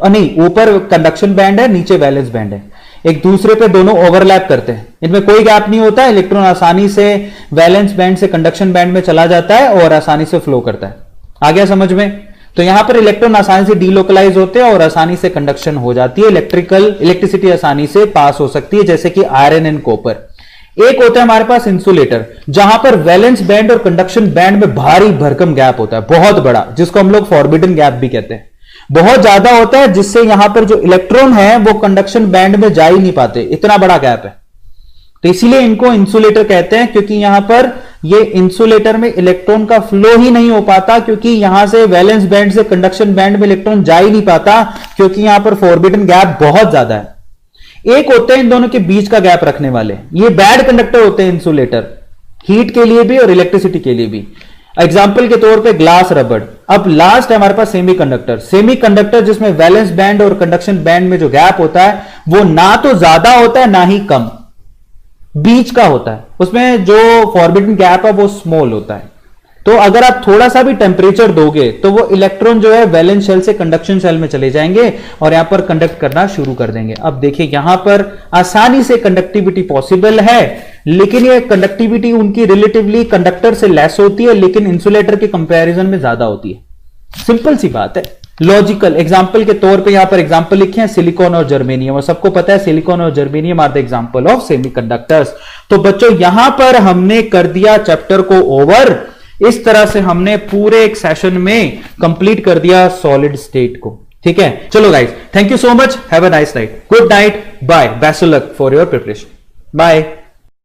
नहीं, ऊपर कंडक्शन बैंड है, नीचे वैलेंस बैंड है, एक दूसरे पे दोनों ओवरलैप करते हैं, इनमें कोई गैप नहीं होता है। इलेक्ट्रॉन आसानी से वैलेंस बैंड से कंडक्शन बैंड में चला जाता है और आसानी से फ्लो करता है। आ गया समझ में? तो यहां पर इलेक्ट्रॉन आसानी से डीलोकलाइज होते हैं और आसानी से कंडक्शन हो जाती है, इलेक्ट्रिसिटी आसानी से पास हो सकती है, जैसे कि आयरन एंड कॉपर। एक होता है हमारे पास इंसुलेटर, जहां पर वैलेंस बैंड और कंडक्शन बैंड में भारी भरकम गैप होता है, बहुत बड़ा, जिसको हम लोग फॉरबिडन गैप भी कहते हैं। बहुत ज्यादा होता है, जिससे यहां पर जो इलेक्ट्रॉन है वो कंडक्शन बैंड में जा ही नहीं पाते, इतना बड़ा गैप है। तो इसीलिए इनको इंसुलेटर कहते हैं, क्योंकि यहां पर ये इंसुलेटर में इलेक्ट्रॉन का फ्लो ही नहीं हो पाता, क्योंकि यहां से वैलेंस बैंड से कंडक्शन बैंड में इलेक्ट्रॉन जा ही नहीं पाता, क्योंकि यहां पर फॉरबिडन गैप बहुत ज्यादा है। एक होते हैं इन दोनों के बीच का गैप रखने वाले, ये बैड कंडक्टर होते हैं इंसुलेटर, हीट के लिए भी और इलेक्ट्रिसिटी के लिए भी। एग्जाम्पल के तौर पे ग्लास, रबड़। अब लास्ट है हमारे पास सेमीकंडक्टर, जिसमें वैलेंस बैंड और कंडक्शन बैंड में जो गैप होता है वो ना तो ज्यादा होता है ना ही कम, बीच का होता है। उसमें जो फॉरबिडन गैप है वो स्मॉल होता है। तो अगर आप थोड़ा सा भी टेम्परेचर दोगे तो वो इलेक्ट्रॉन जो है वैलेंस शेल से कंडक्शन शेल में चले जाएंगे और यहां पर कंडक्ट करना शुरू कर देंगे। अब देखिए यहां पर आसानी से कंडक्टिविटी पॉसिबल है, लेकिन ये कंडक्टिविटी उनकी रिलेटिवली कंडक्टर से लेस होती है, लेकिन इंसुलेटर के कंपैरिजन में ज्यादा होती है। सिंपल सी बात है, लॉजिकल। एग्जाम्पल के तौर पे यहां पर एग्जाम्पल लिखे हैं सिलिकॉन और जर्मेनियम, और सबको पता है सिलिकॉन और germanium are the example of semiconductors. तो बच्चों यहां पर हमने कर दिया चैप्टर को ओवर। इस तरह से हमने पूरे एक सेशन में कंप्लीट कर दिया सॉलिड स्टेट को। ठीक है, चलो guys, thank you so much, have a nice night, good night, bye, best of luck for your preparation, bye.